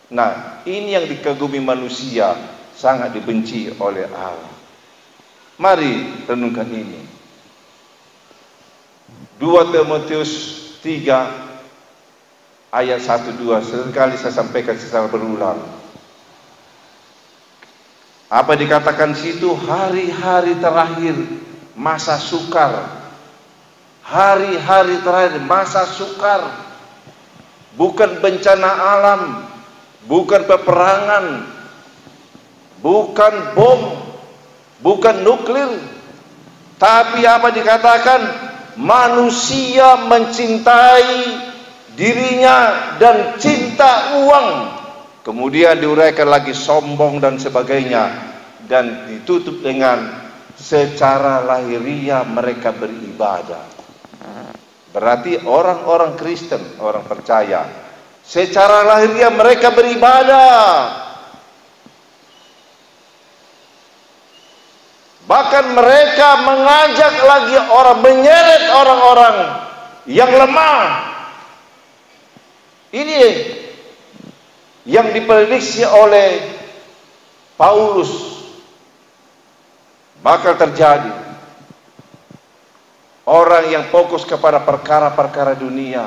Nah, ini yang dikagumi manusia, sangat dibenci oleh Allah. Mari renungkan ini. 2 Timotius 3 ayat 1-2 seringkali saya sampaikan secara berulang. Apa dikatakan situ? Hari-hari terakhir masa sukar. Hari-hari terakhir masa sukar. Bukan bencana alam, bukan peperangan, bukan bom, bukan nuklir. Tapi apa dikatakan? Manusia mencintai dirinya dan cinta uang. Kemudian diuraikan lagi sombong dan sebagainya, dan ditutup dengan secara lahiriah mereka beribadah. Berarti orang-orang Kristen, orang percaya, secara lahiriah mereka beribadah. Bahkan mereka mengajak lagi orang, menyeret orang-orang yang lemah. Ini yang diprediksi oleh Paulus bakal terjadi. Orang yang fokus kepada perkara-perkara dunia.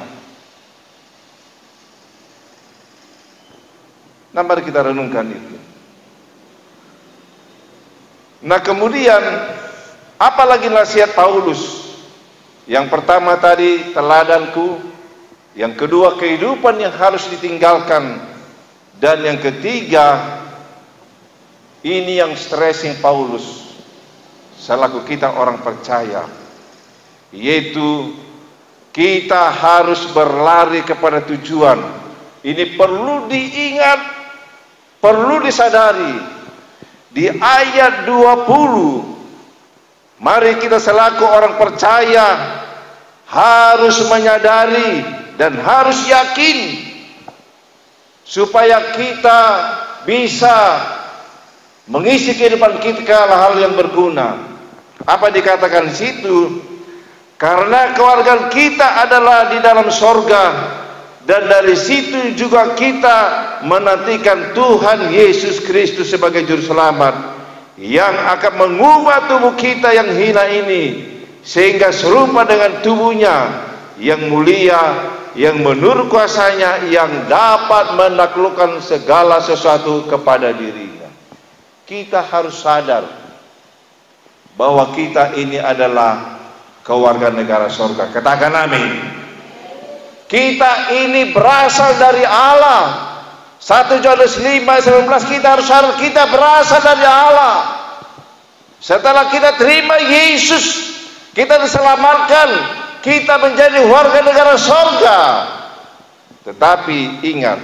Nah, mari kita renungkan itu. Nah, kemudian apalagi nasihat Paulus? Yang pertama tadi teladanku, yang kedua kehidupan yang harus ditinggalkan, dan yang ketiga ini yang stressing Paulus selaku kita orang percaya, yaitu kita harus berlari kepada tujuan. Ini perlu diingat perlu disadari di ayat 20, mari kita selaku orang percaya harus menyadari dan harus yakin supaya kita bisa mengisi kehidupan kita ke hal-hal yang berguna. Apa dikatakan di situ? Karena keluarga kita adalah di dalam sorga, dan dari situ juga kita menantikan Tuhan Yesus Kristus sebagai Juru Selamat yang akan mengubah tubuh kita yang hina ini sehingga serupa dengan tubuhnya yang mulia, yang menurut kuasanya, yang dapat menaklukkan segala sesuatu kepada dirinya. Kita harus sadar bahwa kita ini adalah keluarga negara surga. Katakan amin. Kita ini berasal dari Allah. 1 Yohanes 5:19 kita harus sadar kita berasal dari Allah. Setelah kita terima Yesus, kita diselamatkan, kita menjadi warga negara surga. Tetapi ingat,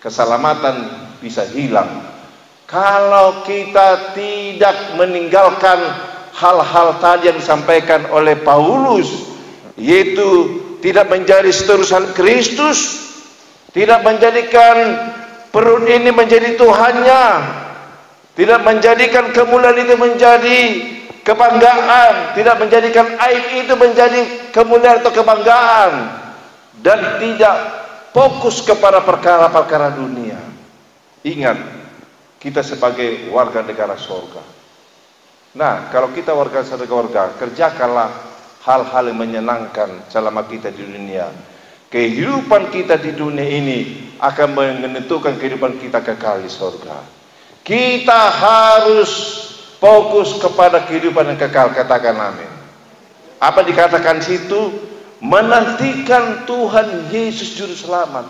keselamatan bisa hilang kalau kita tidak meninggalkan hal-hal tadi yang disampaikan oleh Paulus, yaitu tidak menjadi seterusan Kristus, tidak menjadikan perut ini menjadi Tuhannya, tidak menjadikan kemuliaan itu menjadi kebanggaan, tidak menjadikan aib itu menjadi kemuliaan atau kebanggaan, dan tidak fokus kepada perkara-perkara dunia. Ingat, kita sebagai warga negara surga. Nah, kalau kita warga surga, kerjakanlah hal-hal yang menyenangkan selama kita di dunia. Kehidupan kita di dunia ini akan menentukan kehidupan kita kekal di surga. Kita harus fokus kepada kehidupan yang kekal. Katakan amin. Apa dikatakan situ? Menantikan Tuhan Yesus Juru Selamat.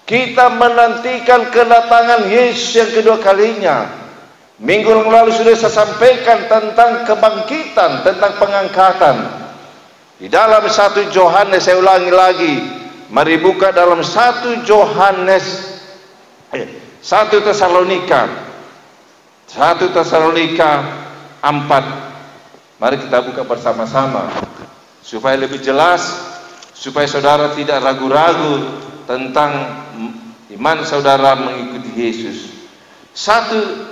Kita menantikan kedatangan Yesus yang kedua kalinya. Minggu yang lalu sudah saya sampaikan tentang kebangkitan, tentang pengangkatan. Di dalam 1 Yohanes, saya ulangi lagi, mari buka dalam 1 Tesalonika 4. Mari kita buka bersama-sama supaya lebih jelas, supaya saudara tidak ragu-ragu tentang iman saudara mengikuti Yesus. 1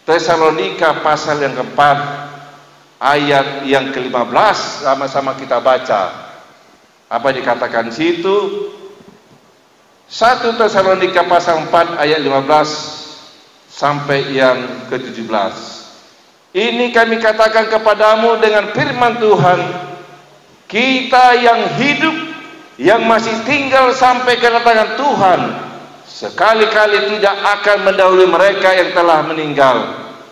Tesalonika pasal yang keempat, ayat yang ke-15, sama-sama kita baca. Apa dikatakan situ? 1 Tesalonika pasal 4 ayat 15 sampai yang ke-17. Ini kami katakan kepadamu dengan firman Tuhan, kita yang hidup, yang masih tinggal sampai kedatangan Tuhan, sekali-kali tidak akan mendahului mereka yang telah meninggal.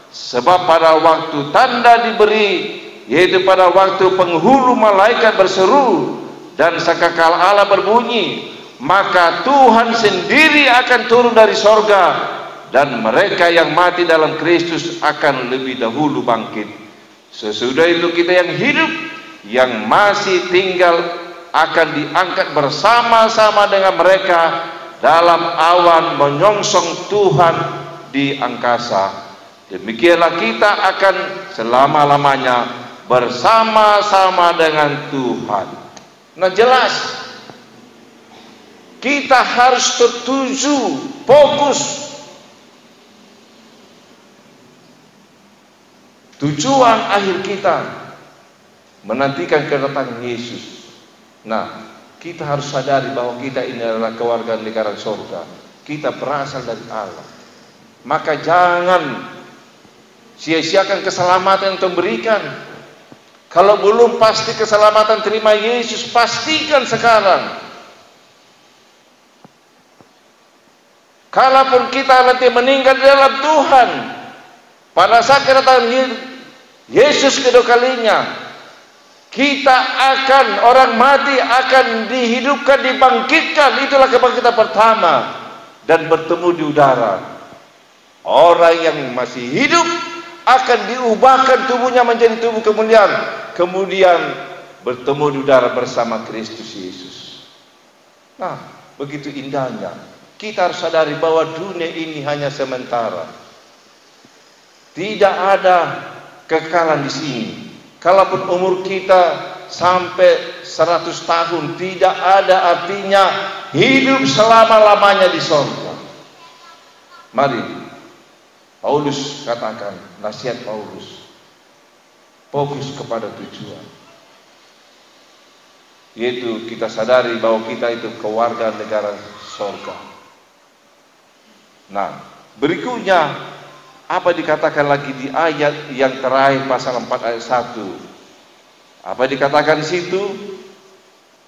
Sebab pada waktu tanda diberi, yaitu pada waktu penghulu malaikat berseru dan sangkakala Allah berbunyi, maka Tuhan sendiri akan turun dari sorga, dan mereka yang mati dalam Kristus akan lebih dahulu bangkit. Sesudah itu kita yang hidup, yang masih tinggal, akan diangkat bersama-sama dengan mereka dalam awan menyongsong Tuhan di angkasa. Demikianlah kita akan selama-lamanya bersama-sama dengan Tuhan. Nah, jelas kita harus tertuju, fokus. Tujuan akhir kita menantikan kedatangan Yesus. Nah, kita harus sadari bahwa kita ini adalah keluarga negara surga. Kita berasal dari Allah. Maka jangan sia-siakan keselamatan yang Tuhan berikan. Kalau belum pasti keselamatan, terima Yesus, pastikan sekarang. Kalaupun kita nanti meninggal di dalam Tuhan, pada saat kedatangan Yesus kedua kalinya, kita akan, orang mati akan dihidupkan, dibangkitkan. Itulah kebangkitan pertama, dan bertemu di udara. Orang yang masih hidup akan diubahkan tubuhnya menjadi tubuh kemuliaan, kemudian bertemu di udara bersama Kristus Yesus. Nah, begitu indahnya Kita harus sadari bahwa dunia ini hanya sementara. Tidak ada kekekalan di sini. Kalaupun umur kita sampai 100 tahun, tidak ada artinya hidup selama-lamanya di surga. Mari, Paulus katakan, nasihat Paulus, fokus kepada tujuan, yaitu kita sadari bahwa kita itu keluarga negara surga. Nah, berikutnya apa dikatakan lagi di ayat yang terakhir pasal 4 ayat 1? Apa dikatakan di situ?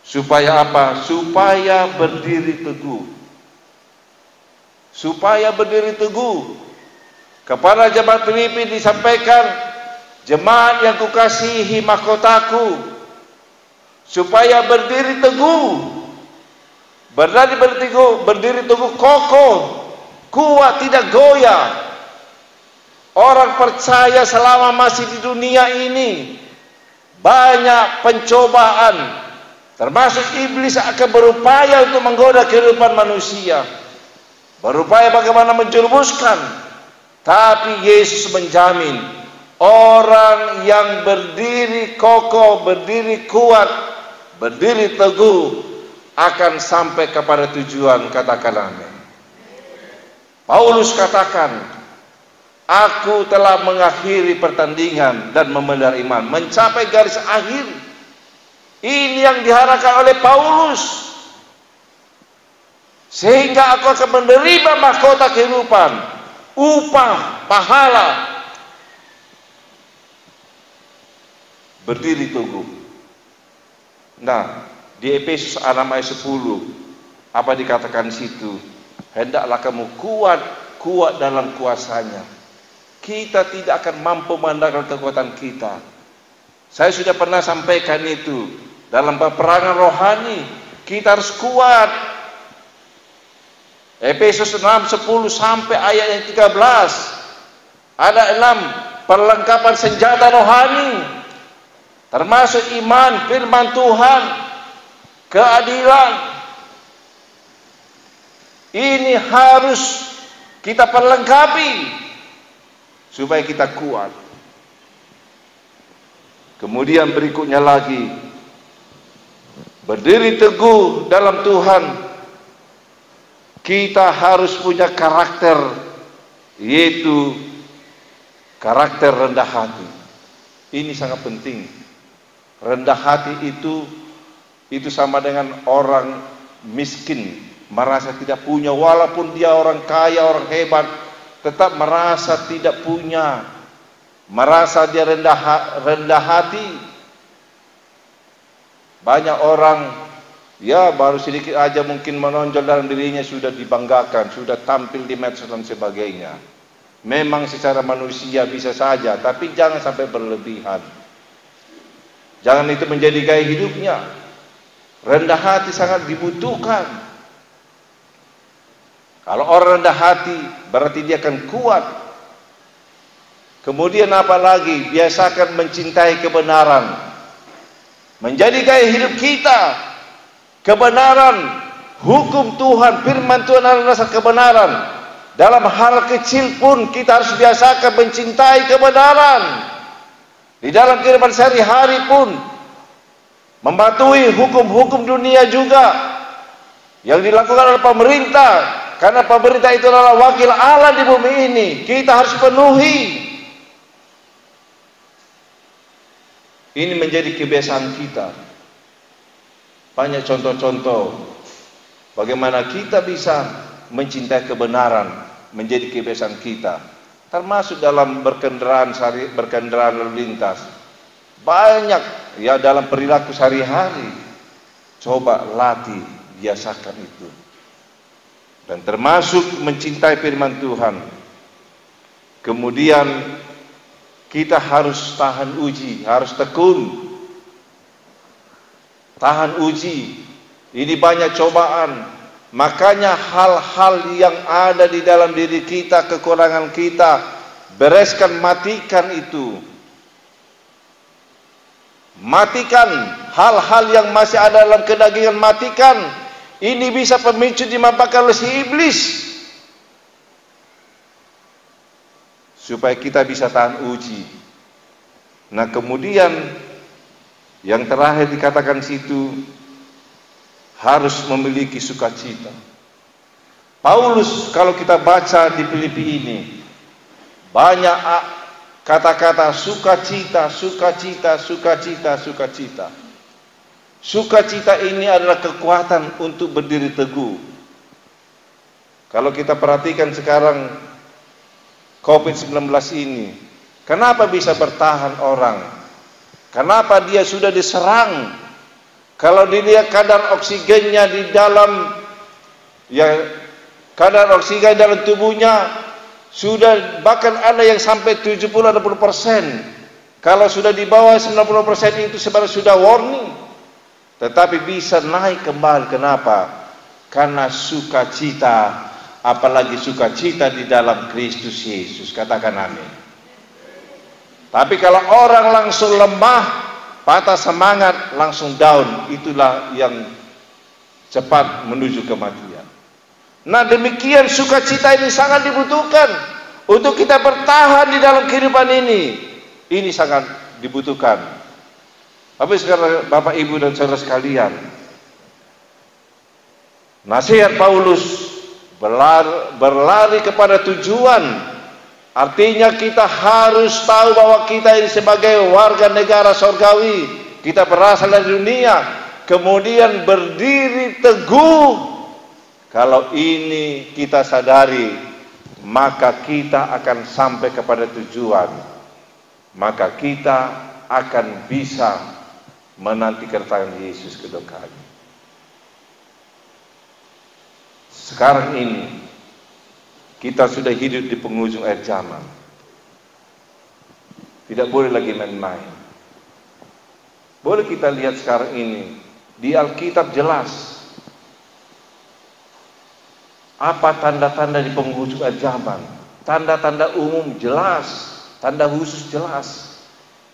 Supaya apa? Supaya berdiri teguh. Supaya berdiri teguh. Kepada jemaat Filipi disampaikan, jemaat yang kukasihi mahkotaku, supaya berdiri teguh. Berdiri teguh kokoh, kuat, tidak goyah. Orang percaya selama masih di dunia ini banyak pencobaan, termasuk iblis akan berupaya untuk menggoda kehidupan manusia, berupaya bagaimana menjerumuskan. Tapi Yesus menjamin orang yang berdiri kokoh, berdiri kuat, berdiri teguh akan sampai kepada tujuan. Katakan amin. Paulus katakan, aku telah mengakhiri pertandingan dan memelihara iman, mencapai garis akhir. Ini yang diharapkan oleh Paulus, sehingga aku akan menerima mahkota kehidupan, upah, pahala. Berdiri teguh. Nah, di Efesus 6 ayat 10, apa dikatakan situ? Hendaklah kamu kuat dalam kuasanya. Kita tidak akan mampu mengandalkan kekuatan kita. Saya sudah pernah sampaikan itu. Dalam peperangan rohani, kita harus kuat. Efesus 6:10 sampai ayat yang 13. Ada 6 perlengkapan senjata rohani, termasuk iman, firman Tuhan, keadilan. Ini harus kita perlengkapi supaya kita kuat. Kemudian berikutnya lagi, berdiri teguh dalam Tuhan. Kita harus punya karakter, yaitu karakter rendah hati. Ini sangat penting. Rendah hati itu sama dengan orang miskin, merasa tidak punya, walaupun dia orang kaya, orang hebat, tetap merasa tidak punya, merasa dia rendah hati. Banyak orang, ya baru sedikit aja mungkin menonjol dalam dirinya sudah dibanggakan, sudah tampil di medsos dan sebagainya. Memang secara manusia bisa saja, tapi jangan sampai berlebihan. Jangan itu menjadi gaya hidupnya. Rendah hati sangat dibutuhkan. Kalau orang rendah hati, berarti dia akan kuat. Kemudian apa lagi? Biasakan mencintai kebenaran. Menjadi gaya hidup kita. Kebenaran, hukum Tuhan, firman Tuhan adalah dasar kebenaran. Dalam hal kecil pun kita harus biasakan mencintai kebenaran. Di dalam kehidupan sehari-hari pun mematuhi hukum-hukum dunia juga yang dilakukan oleh pemerintah. Karena pemerintah itu adalah wakil Allah di bumi ini. Kita harus penuhi. Ini menjadi kebiasaan kita. Banyak contoh-contoh bagaimana kita bisa mencintai kebenaran menjadi kebiasaan kita. Termasuk dalam berkendaraan lalu lintas. Banyak ya dalam perilaku sehari-hari. Coba latih, biasakan itu. Dan termasuk mencintai firman Tuhan. Kemudian kita harus tahan uji, harus tekun. Tahan uji. Ini banyak cobaan. Makanya hal-hal yang ada di dalam diri kita, kekurangan kita, bereskan, matikan itu. Matikan hal-hal yang masih ada dalam kedagingan, matikan. Ini bisa pemicu dimanfaatkan oleh si iblis supaya kita bisa tahan uji. Nah, kemudian yang terakhir dikatakan situ, harus memiliki sukacita. Paulus kalau kita baca di Filipi ini, banyak kata-kata sukacita, sukacita, sukacita, sukacita. Sukacita ini adalah kekuatan untuk berdiri teguh. Kalau kita perhatikan sekarang COVID-19 ini, kenapa bisa bertahan orang? Kenapa dia sudah diserang? Kalau dilihat kadar oksigennya di dalam, ya kadar oksigen dalam tubuhnya sudah bahkan ada yang sampai 70-80%. Kalau sudah di bawah 90% itu sebenarnya sudah warning. Tetapi bisa naik kembali. Kenapa? Karena sukacita, apalagi sukacita di dalam Kristus Yesus. Katakan amin. Tapi kalau orang langsung lemah, patah semangat, langsung down, itulah yang cepat menuju kematian. Nah, demikian sukacita ini sangat dibutuhkan untuk kita bertahan di dalam kehidupan ini. Ini sangat dibutuhkan. Tapi sekarang Bapak, Ibu, dan saudara sekalian, nasihat Paulus berlari kepada tujuan. Artinya kita harus tahu bahwa kita ini sebagai warga negara surgawi, kita berasal dari dunia, kemudian berdiri teguh. Kalau ini kita sadari, maka kita akan sampai kepada tujuan. Maka kita akan bisa menanti kedatangan Yesus kedua kali. Sekarang ini kita sudah hidup di penghujung akhir zaman. Tidak boleh lagi main-main. Boleh kita lihat sekarang ini di Alkitab jelas apa tanda-tanda di penghujung akhir zaman. Tanda-tanda umum jelas, tanda khusus jelas.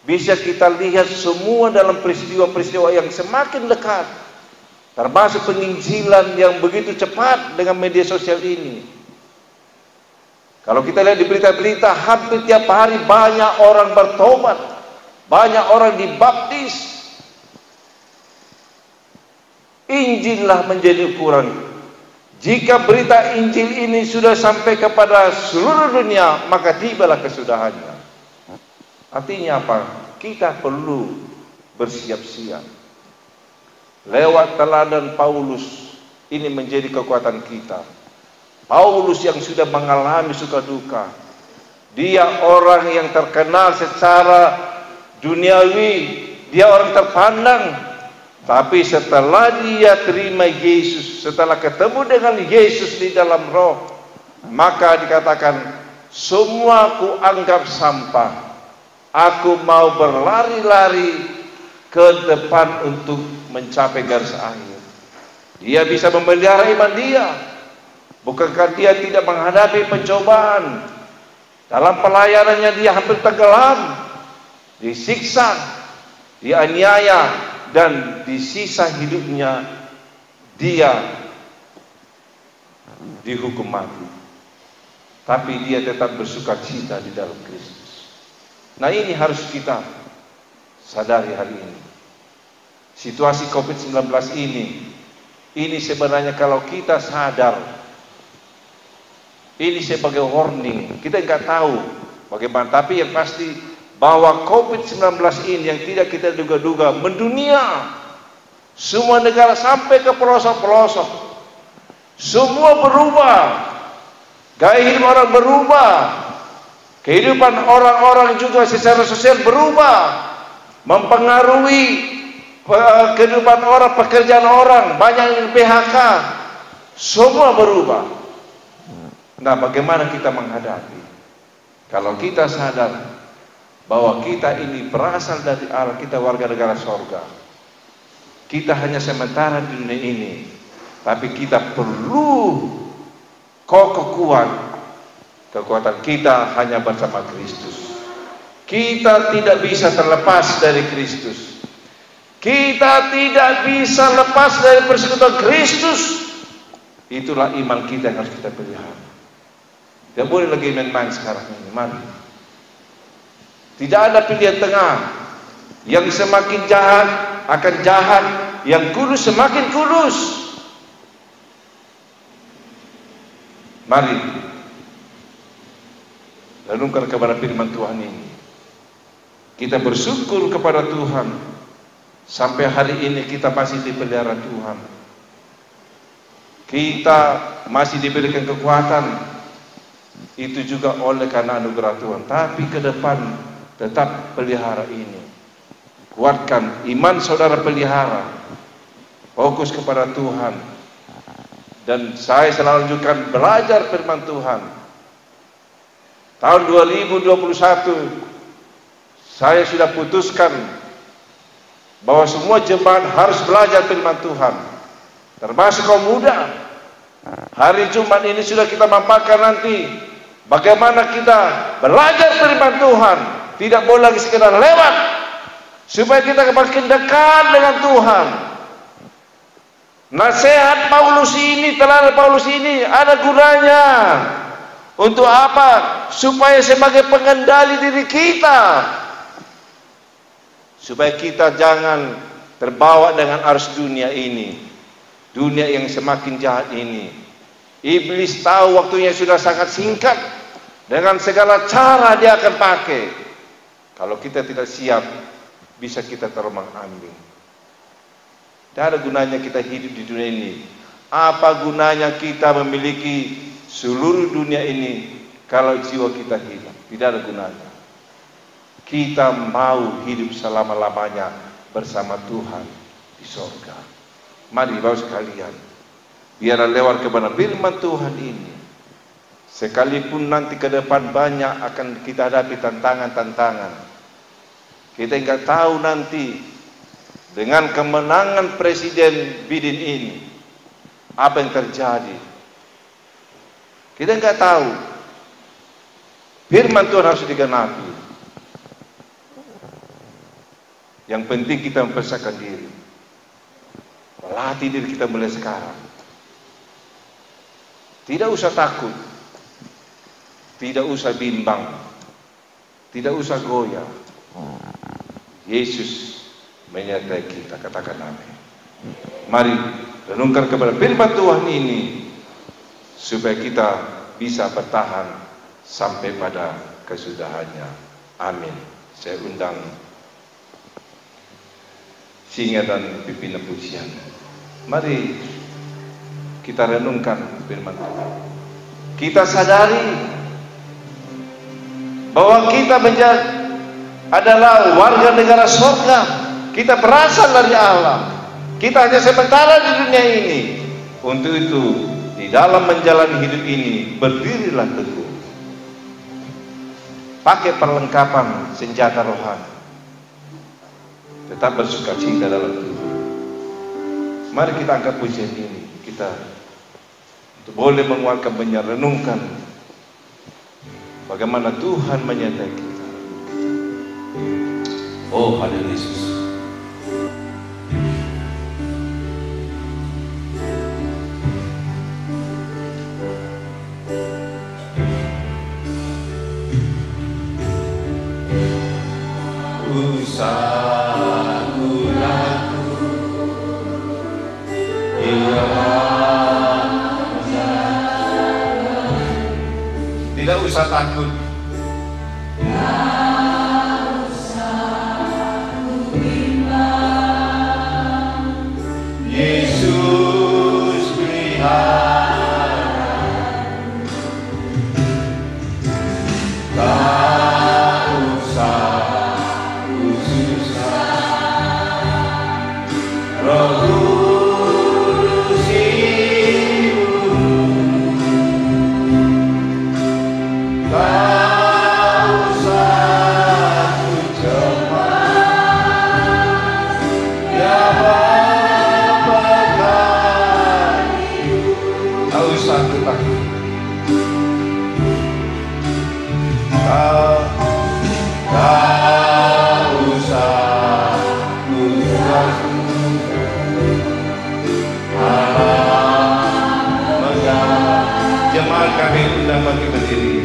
Bisa kita lihat semua dalam peristiwa-peristiwa yang semakin dekat, termasuk penginjilan yang begitu cepat dengan media sosial ini. Kalau kita lihat di berita-berita, hampir tiap hari banyak orang bertobat, banyak orang dibaptis. Injillah menjadi ukuran. Jika berita Injil ini sudah sampai kepada seluruh dunia, maka tibalah kesudahannya. Artinya apa? Kita perlu bersiap-siap. Lewat teladan Paulus, ini menjadi kekuatan kita. Paulus yang sudah mengalami suka duka, dia orang yang terkenal secara duniawi, dia orang terpandang. Tapi setelah dia terima Yesus, setelah ketemu dengan Yesus di dalam roh, maka dikatakan, semua ku anggap sampah. Aku mau berlari-lari ke depan untuk mencapai garis akhir. Dia bisa memelihara iman dia. Bukankah dia tidak menghadapi pencobaan? Dalam pelayanannya dia hampir tenggelam, disiksa, dianiaya, dan di sisa hidupnya dia dihukum mati. Tapi dia tetap bersukacita di dalam Kristus. Nah, ini harus kita sadari hari ini. Situasi COVID-19 ini sebenarnya kalau kita sadar, ini sebagai warning. Kita nggak tahu bagaimana, tapi yang pasti bahwa COVID-19 ini yang tidak kita duga-duga mendunia. Semua negara sampai ke pelosok-pelosok. Semua berubah. Gaya hidup orang berubah. Kehidupan orang-orang juga secara sosial berubah, mempengaruhi kehidupan orang, pekerjaan orang, banyak yang PHK, semua berubah. Nah, bagaimana kita menghadapi? Kalau kita sadar bahwa kita ini berasal dari Allah, kita warga negara sorga, kita hanya sementara di dunia ini, tapi kita perlu kokoh kuat. Kekuatan kita hanya bersama Kristus. Kita tidak bisa terlepas dari Kristus. Kita tidak bisa lepas dari persekutuan Kristus. Itulah iman kita yang harus kita pelihara. Tidak boleh lagi main-main sekarang ini. Mari. Tidak ada pilihan tengah. Yang semakin jahat akan jahat, yang kudus semakin kudus. Mari renungkan kepada firman Tuhan ini. Kita bersyukur kepada Tuhan. Sampai hari ini kita masih dipelihara Tuhan. Kita masih diberikan kekuatan. Itu juga oleh karena anugerah Tuhan. Tapi ke depan tetap pelihara ini. Kuatkan iman saudara, pelihara. Fokus kepada Tuhan. Dan saya selalu lanjutkan belajar firman Tuhan. Tahun 2021 saya sudah putuskan bahwa semua jemaat harus belajar firman Tuhan, termasuk kaum muda. Hari Jumat ini sudah kita mampakkan nanti bagaimana kita belajar firman Tuhan. Tidak boleh lagi sekedar lewat, supaya kita makin dekat dengan Tuhan. Nasihat Paulus ini, teladan Paulus ini ada gunanya. Untuk apa? Supaya sebagai pengendali diri kita, supaya kita jangan terbawa dengan arus dunia ini. Dunia yang semakin jahat ini. Iblis tahu waktunya sudah sangat singkat. Dengan segala cara dia akan pakai. Kalau kita tidak siap, bisa kita terombang-ambing. Tidak ada gunanya kita hidup di dunia ini. Apa gunanya kita memiliki seluruh dunia ini kalau jiwa kita hilang? Tidak ada gunanya. Kita mau hidup selama-lamanya bersama Tuhan di sorga. Mari bapak sekalian, biarlah lewat kepada firman Tuhan ini. Sekalipun nanti ke depan banyak akan kita hadapi tantangan-tantangan. Kita enggak tahu nanti dengan kemenangan Presiden Biden ini apa yang terjadi. Kita enggak tahu. Firman Tuhan harus digenapi. Yang penting kita mempersiapkan diri. Melatih diri kita mulai sekarang. Tidak usah takut. Tidak usah bimbang. Tidak usah goyah. Yesus menyertai kita. Katakan amin. Mari renungkan kepada firman Tuhan ini, supaya kita bisa bertahan sampai pada kesudahannya. Amin. Saya undang singa dan pimpinan pujian. Mari kita renungkan firman Tuhan. Kita sadari bahwa kita adalah warga negara surga. Kita berasal dari Allah. Kita hanya sementara di dunia ini. Untuk itu, di dalam menjalani hidup ini, berdirilah teguh. Pakai perlengkapan senjata rohani. Tetap bersuka cita dalam Tuhan. Mari kita angkat pujian ini. Kita boleh menguatkan, renungkan bagaimana Tuhan menyertai kita. Oh, haleluya Yesus. Tidak usah takut. Yesus pelihara. Tak usah susah. Roh Kudus tak usah jemaat kami undang bagi berdiri.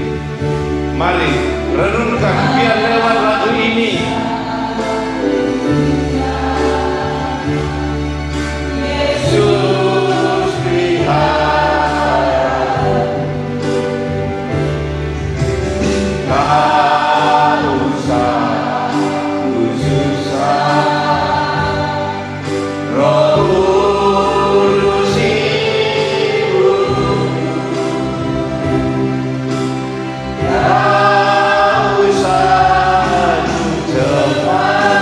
Mari renungkan biar lewat lagu ini Yesus lihat, tak usah susah, Roh Kudus hidup, tak usah cepat,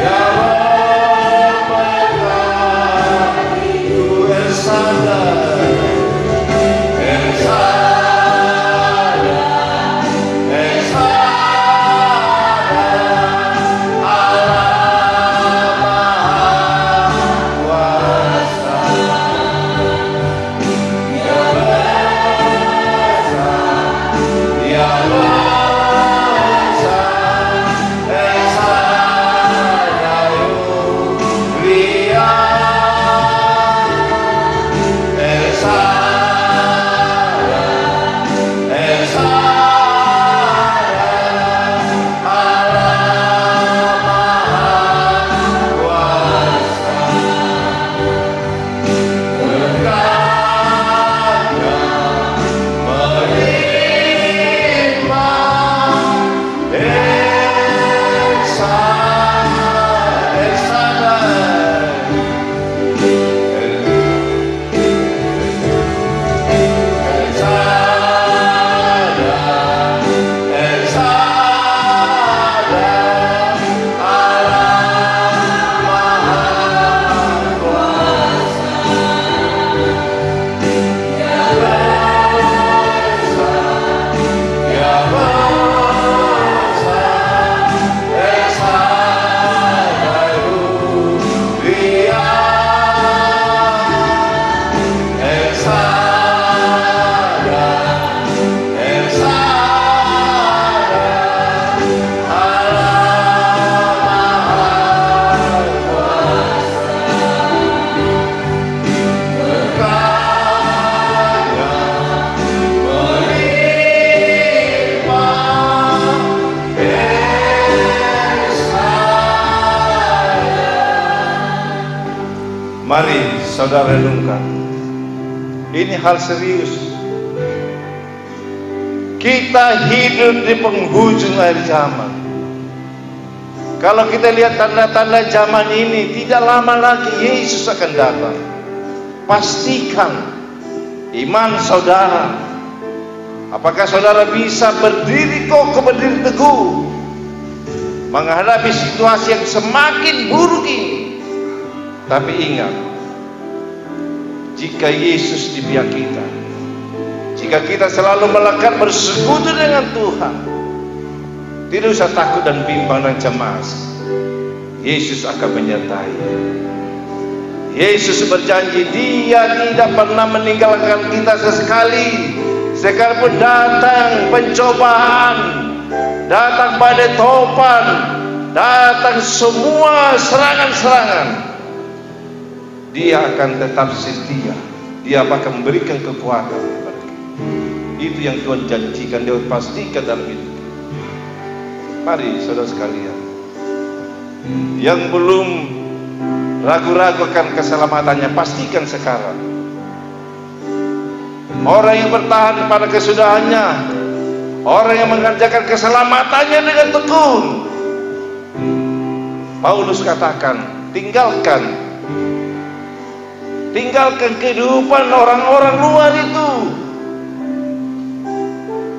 ya Bapa ku sadar, mari saudara renungkan. Ini hal serius. Kita hidup di penghujung akhir zaman. Kalau kita lihat tanda-tanda zaman ini, tidak lama lagi Yesus akan datang. Pastikan iman saudara. Apakah saudara bisa berdiri kokoh, berdiri teguh menghadapi situasi yang semakin buruk ini? Tapi ingat, jika Yesus di pihak kita, jika kita selalu melekat bersekutu dengan Tuhan, tidak usah takut dan bimbang dan cemas. Yesus akan menyertai. Yesus berjanji Dia tidak pernah meninggalkan kita sesekali. Sekalipun datang pencobaan, datang badai topan, datang semua serangan-serangan, Dia akan tetap setia. Dia akan memberikan kekuatan kepada kita. Itu yang Tuhan janjikan, Dia pastikan dalam hidup. Mari saudara sekalian, yang belum ragu-ragu akan keselamatannya, pastikan sekarang. Orang yang bertahan pada kesudahannya, orang yang mengerjakan keselamatannya dengan tekun. Paulus katakan, tinggalkan kehidupan orang-orang luar itu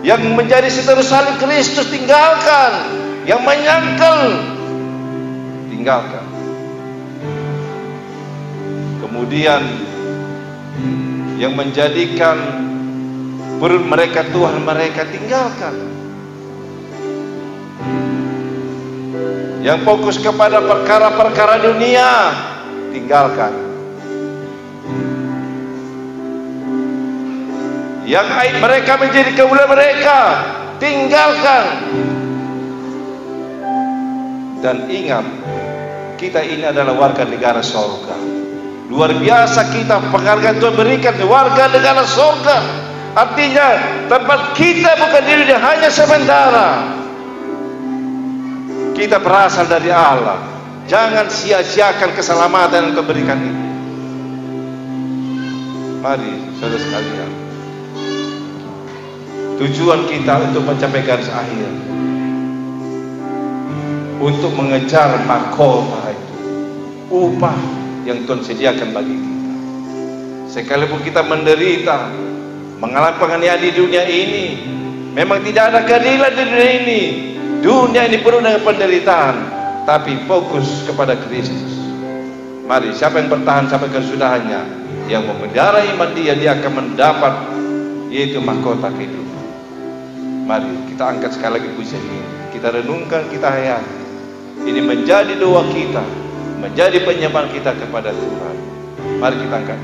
yang menjadi seterus salib Kristus. Tinggalkan yang menyangkal, tinggalkan. Kemudian yang menjadikan perut mereka Tuhan mereka, tinggalkan. Yang fokus kepada perkara-perkara dunia, tinggalkan. Yang aib mereka menjadi kemuliaan mereka, tinggalkan. Dan ingat, kita ini adalah warga negara surga. Luar biasa kita penghargaan Tuhan berikan warga negara surga. Artinya tempat kita bukan di dunia hanya sementara. Kita berasal dari Allah. Jangan sia-siakan keselamatan yang Tuhan berikan ini. Mari saudara sekalian, tujuan kita untuk mencapai garis akhir, untuk mengejar mahkota itu, upah yang Tuhan sediakan bagi kita. Sekalipun kita menderita, mengalami penganiayaan di dunia ini, memang tidak ada keadilan di dunia ini. Dunia ini penuh dengan penderitaan, tapi fokus kepada Kristus. Mari, siapa yang bertahan sampai kesudahannya, yang memelihara iman dia akan mendapat, yaitu mahkota kehidupan. Mari kita angkat sekali lagi pujian ini, kita renungkan, kita hayati. Ini menjadi doa kita, menjadi penyembahan kita kepada Tuhan. Mari kita angkat.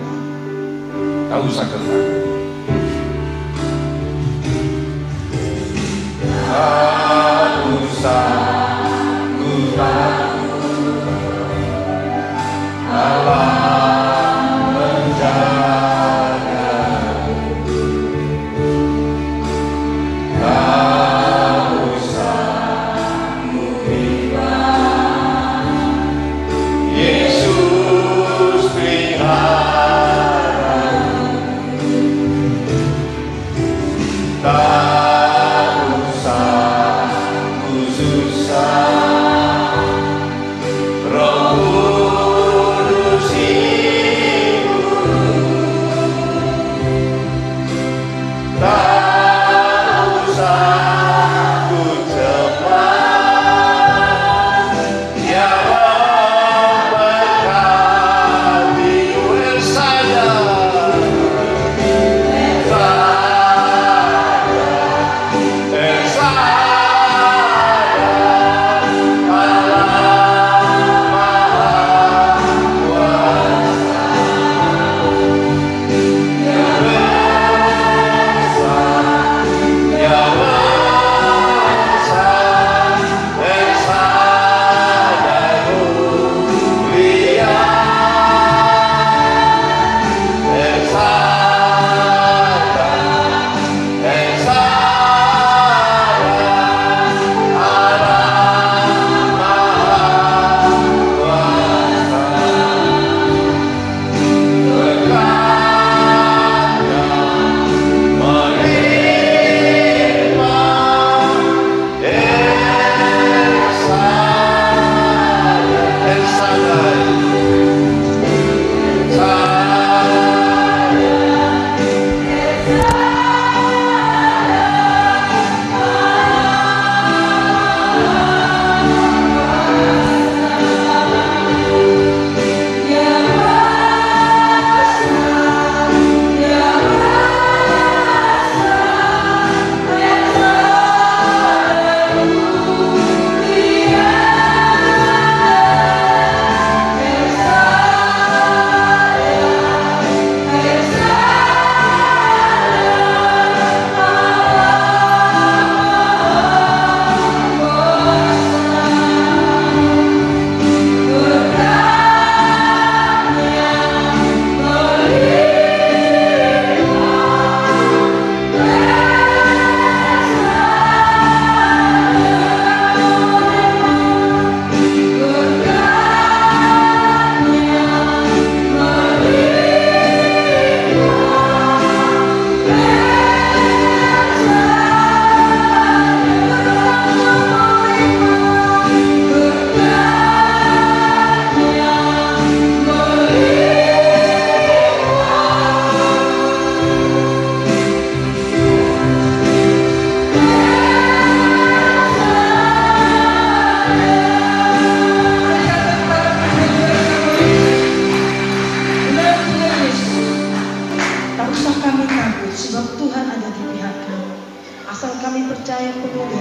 Tak usah kenal. Tak usah ku takut, Allah menjaga. Tak usah ku bimbang, Yesus pelihara. Tak usah ku susah, Roh Kudus hidup. Tak usah ku cemas, Ya Roh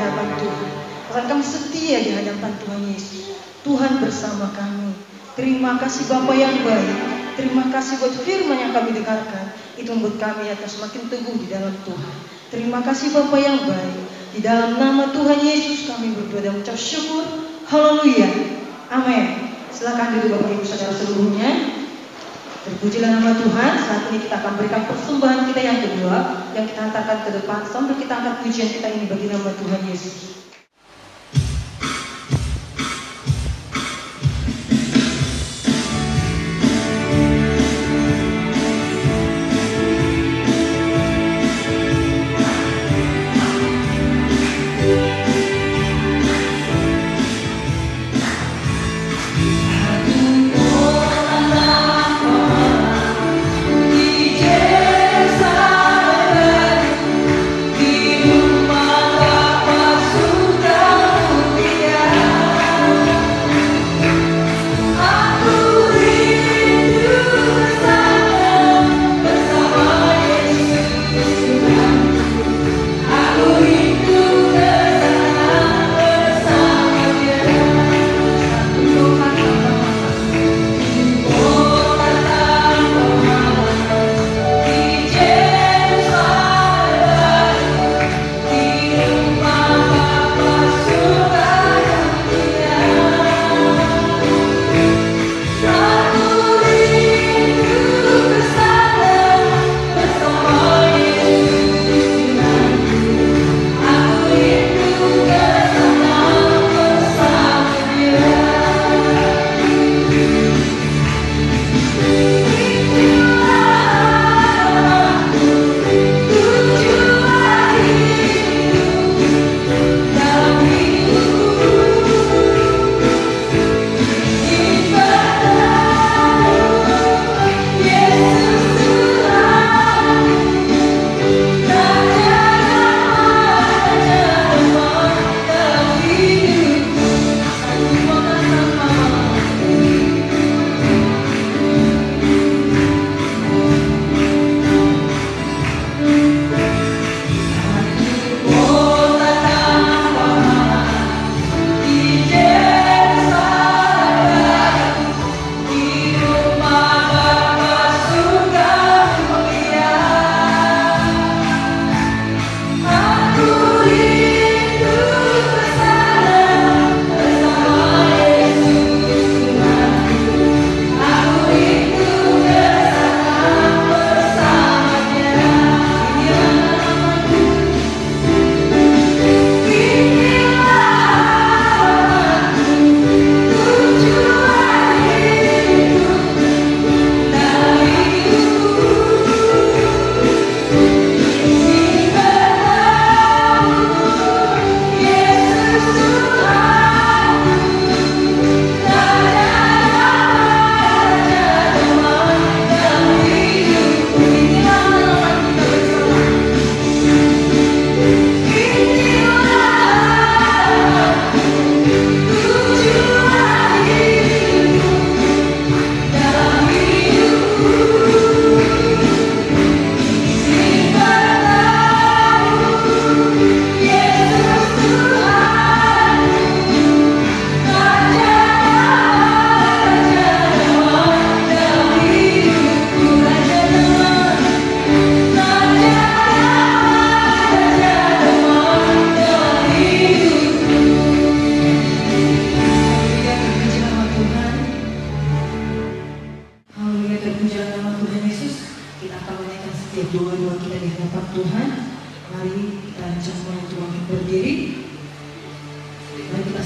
berkati bersama. Bahkan kami setia di hadapan Tuhan Yesus. Tuhan bersama kami. Terima kasih Bapa yang baik. Terima kasih buat firman yang kami dengarkan. Itu membuat kami akan semakin teguh di dalam Tuhan. Terima kasih Bapa yang baik. Di dalam nama Tuhan Yesus kami berdoa dan mengucap syukur. Haleluya. Amin. Silakan duduk Bapak Ibu Saudara seluruhnya. Terpujilah nama Tuhan. Saat ini kita akan berikan persembahan kita yang kedua, yang kita hantarkan ke depan sambil kita angkat pujian kita ini bagi nama Tuhan Yesus.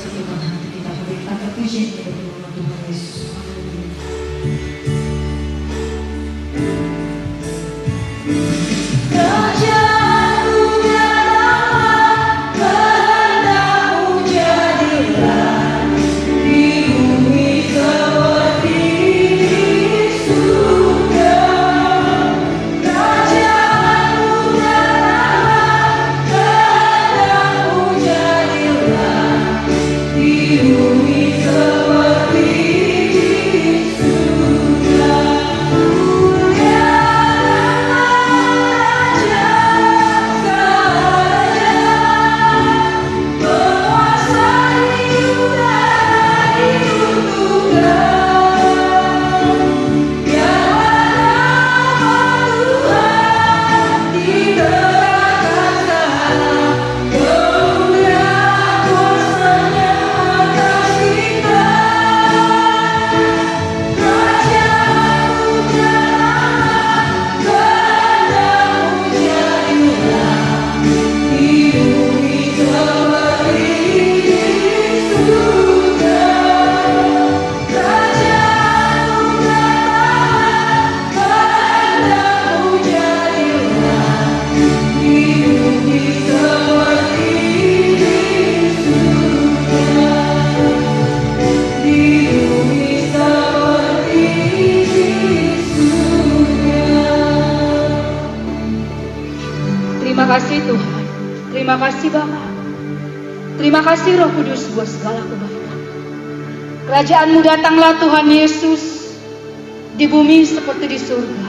Seperti Terima kasih Tuhan. Terima kasih Bapa. Terima kasih Roh Kudus buat segala kebaikan. Kerajaan-Mu datanglah Tuhan Yesus di bumi seperti di surga.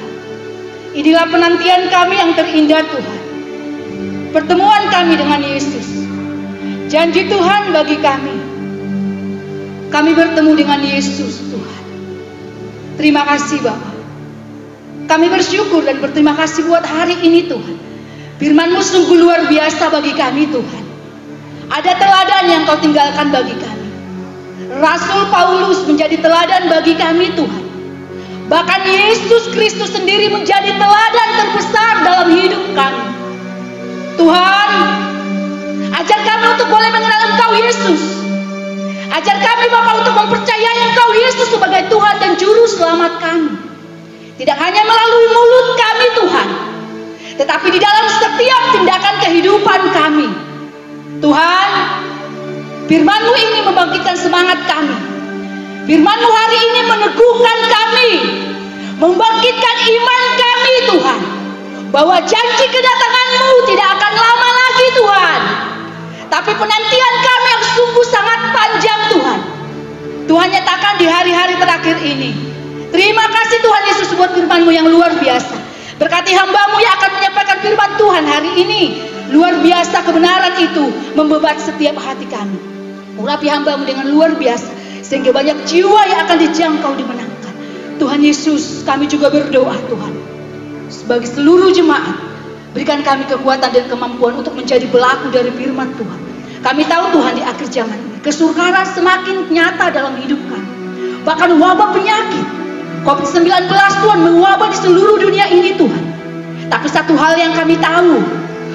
Inilah penantian kami yang terindah Tuhan. Pertemuan kami dengan Yesus. Janji Tuhan bagi kami. Kami bertemu dengan Yesus Tuhan. Terima kasih Bapa. Kami bersyukur dan berterima kasih buat hari ini Tuhan. Firman-Mu sungguh luar biasa bagi kami Tuhan. Ada teladan yang Kau tinggalkan bagi kami. Rasul Paulus menjadi teladan bagi kami Tuhan. Bahkan Yesus Kristus sendiri menjadi teladan terbesar dalam hidup kami. Tuhan, ajar kami untuk boleh mengenal Engkau Yesus. Ajar kami Bapa untuk mempercayai Engkau Yesus sebagai Tuhan dan Juru Selamat kami. Tidak hanya melalui mulut kami Tuhan, tetapi di dalam setiap tindakan kehidupan kami. Tuhan, Firman-Mu ini membangkitkan semangat kami. Firman-Mu hari ini meneguhkan kami, membangkitkan iman kami Tuhan, bahwa janji kedatangan-Mu tidak akan lama lagi Tuhan, tapi penantian kami yang sungguh sangat panjang Tuhan. Tuhan nyatakan di hari-hari terakhir ini. Terima kasih Tuhan Yesus buat firman-Mu yang luar biasa. Berkati hamba-Mu yang akan menyampaikan firman Tuhan hari ini. Luar biasa kebenaran itu membebat setiap hati kami. Urapi hamba-Mu dengan luar biasa, sehingga banyak jiwa yang akan dijangkau dimenangkan. Tuhan Yesus, kami juga berdoa Tuhan, sebagai seluruh jemaat, berikan kami kekuatan dan kemampuan untuk menjadi pelaku dari firman Tuhan. Kami tahu Tuhan di akhir zaman ini kesukaran semakin nyata dalam hidup kami. Bahkan wabah penyakit COVID-19 Tuhan mewabah di seluruh dunia ini Tuhan. Tapi satu hal yang kami tahu,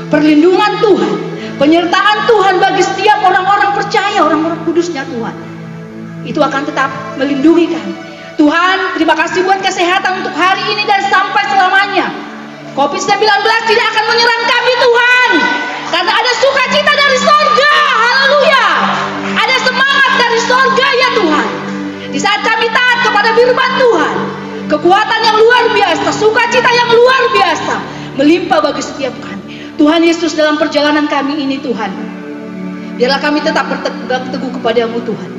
perlindungan Tuhan, penyertaan Tuhan bagi setiap orang-orang percaya, orang-orang kudusnya Tuhan, itu akan tetap melindungi kami. Tuhan, terima kasih buat kesehatan untuk hari ini dan sampai selamanya. COVID-19 tidak akan menyerang kami Tuhan, karena ada sukacita dari sorga. Haleluya. Ada semangat dari sorga ya Tuhan. Di saat kami taat kepada firman Tuhan, kekuatan yang luar biasa, sukacita yang luar biasa melimpah bagi setiap kami. Tuhan Yesus, dalam perjalanan kami ini Tuhan, biarlah kami tetap berpegang teguh kepadamu Tuhan.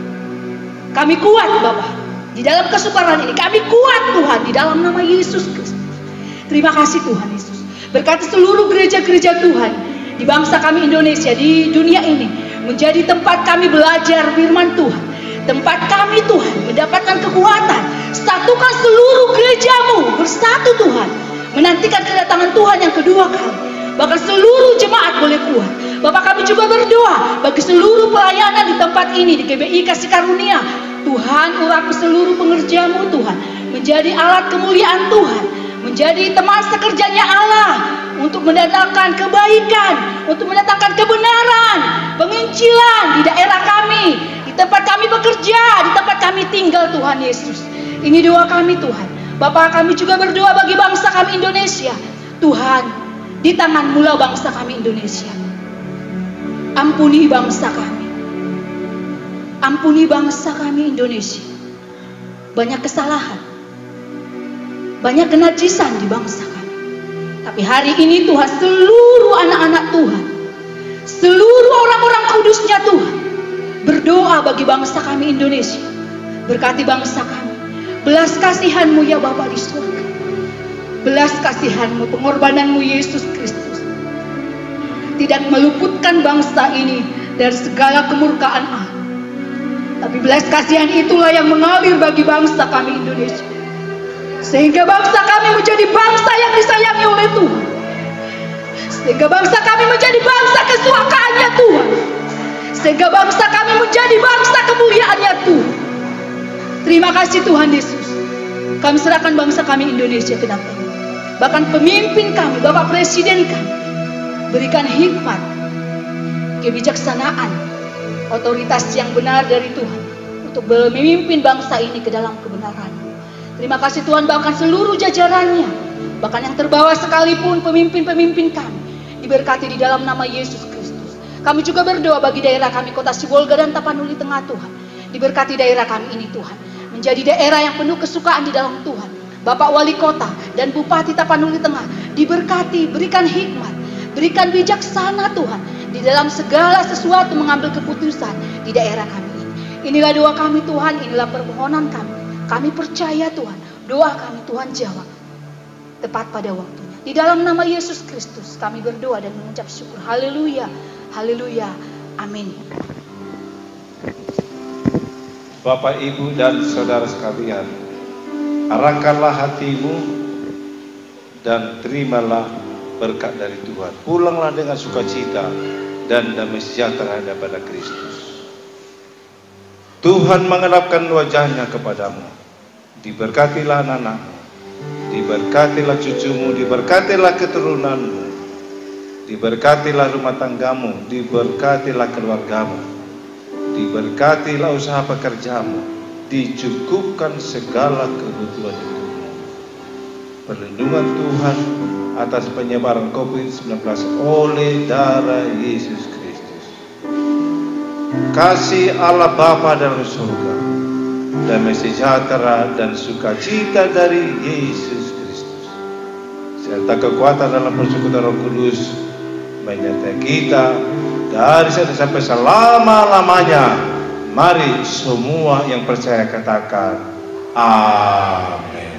Kami kuat Bapa di dalam kesukaran ini. Kami kuat Tuhan di dalam nama Yesus Kristus. Terima kasih Tuhan Yesus. Berkati seluruh gereja-gereja Tuhan di bangsa kami Indonesia, di dunia ini, menjadi tempat kami belajar firman Tuhan. Tempat kami Tuhan mendapatkan kekuatan. Satukan seluruh gereja-Mu bersatu Tuhan, menantikan kedatangan Tuhan yang kedua kali. Bahkan seluruh jemaat boleh kuat. Bapak, kami juga berdoa bagi seluruh pelayanan di tempat ini, di GBI Kasih Karunia. Tuhan, urapi seluruh pengerja-Mu Tuhan, menjadi alat kemuliaan Tuhan, menjadi teman sekerjanya Allah, untuk mendatangkan kebaikan, untuk mendatangkan kebenaran, penginjilan di daerah kami, di tempat kami bekerja, di tempat kami tinggal Tuhan Yesus. Ini doa kami Tuhan. Bapak, kami juga berdoa bagi bangsa kami Indonesia. Tuhan, di tangan-Mu lah bangsa kami Indonesia. Ampuni bangsa kami. Ampuni bangsa kami Indonesia. Banyak kesalahan, banyak kenajisan di bangsa kami. Tapi hari ini Tuhan, seluruh anak-anak Tuhan, seluruh orang-orang kudusnya Tuhan, berdoa bagi bangsa kami Indonesia. Berkati bangsa kami. Belas kasihan-Mu ya Bapa di surga. Belas kasihan-Mu, pengorbanan-Mu Yesus Kristus tidak meluputkan bangsa ini dari segala kemurkaan Allah. Tapi belas kasihan itulah yang mengalir bagi bangsa kami Indonesia, sehingga bangsa kami menjadi bangsa yang disayangi oleh Tuhan, sehingga bangsa kami menjadi bangsa kesukaannya Tuhan, sehingga bangsa kami menjadi bangsa kemuliaannya Tuhan. Terima kasih Tuhan Yesus. Kami serahkan bangsa kami Indonesia ke dalam-Mu. Bahkan pemimpin kami, Bapak Presiden kami, berikan hikmat, kebijaksanaan, otoritas yang benar dari Tuhan untuk memimpin bangsa ini ke dalam kebenaran. Terima kasih Tuhan, bahkan seluruh jajarannya, bahkan yang terbawa sekalipun pemimpin-pemimpin kami, diberkati di dalam nama Yesus Kristus. Kami juga berdoa bagi daerah kami, Kota Sibolga dan Tapanuli Tengah Tuhan. Diberkati daerah kami ini Tuhan, menjadi daerah yang penuh kesukaan di dalam Tuhan. Bapak Wali Kota dan Bupati Tapanuli Tengah diberkati, berikan hikmat, Berikan bijaksana Tuhan di dalam segala sesuatu mengambil keputusan di daerah kami ini. Inilah doa kami Tuhan, inilah permohonan kami. Kami percaya Tuhan, doa kami Tuhan jawab tepat pada waktunya. Di dalam nama Yesus Kristus kami berdoa dan mengucap syukur. Haleluya, haleluya, amin. Bapak, Ibu, dan saudara sekalian, arahkanlah hatimu dan terimalah berkat dari Tuhan. Pulanglah dengan sukacita dan damai sejahtera daripada Kristus. Tuhan menghadapkan wajahnya kepadamu. Diberkatilah anak-anakmu, diberkatilah cucumu, diberkatilah keturunanmu, diberkatilah rumah tanggamu, diberkatilah keluargamu, diberkatilah usaha pekerjamu, dicukupkan segala kebutuhan hidupmu. Perlindungan Tuhan atas penyebaran COVID-19 oleh darah Yesus Kristus. Kasih Allah Bapa dalam surga, damai sejahtera dan sukacita dari Yesus Kristus, serta kekuatan dalam persekutuan Roh Kudus menyertai kita dari sekarang sampai selama-lamanya. Mari semua yang percaya katakan amin.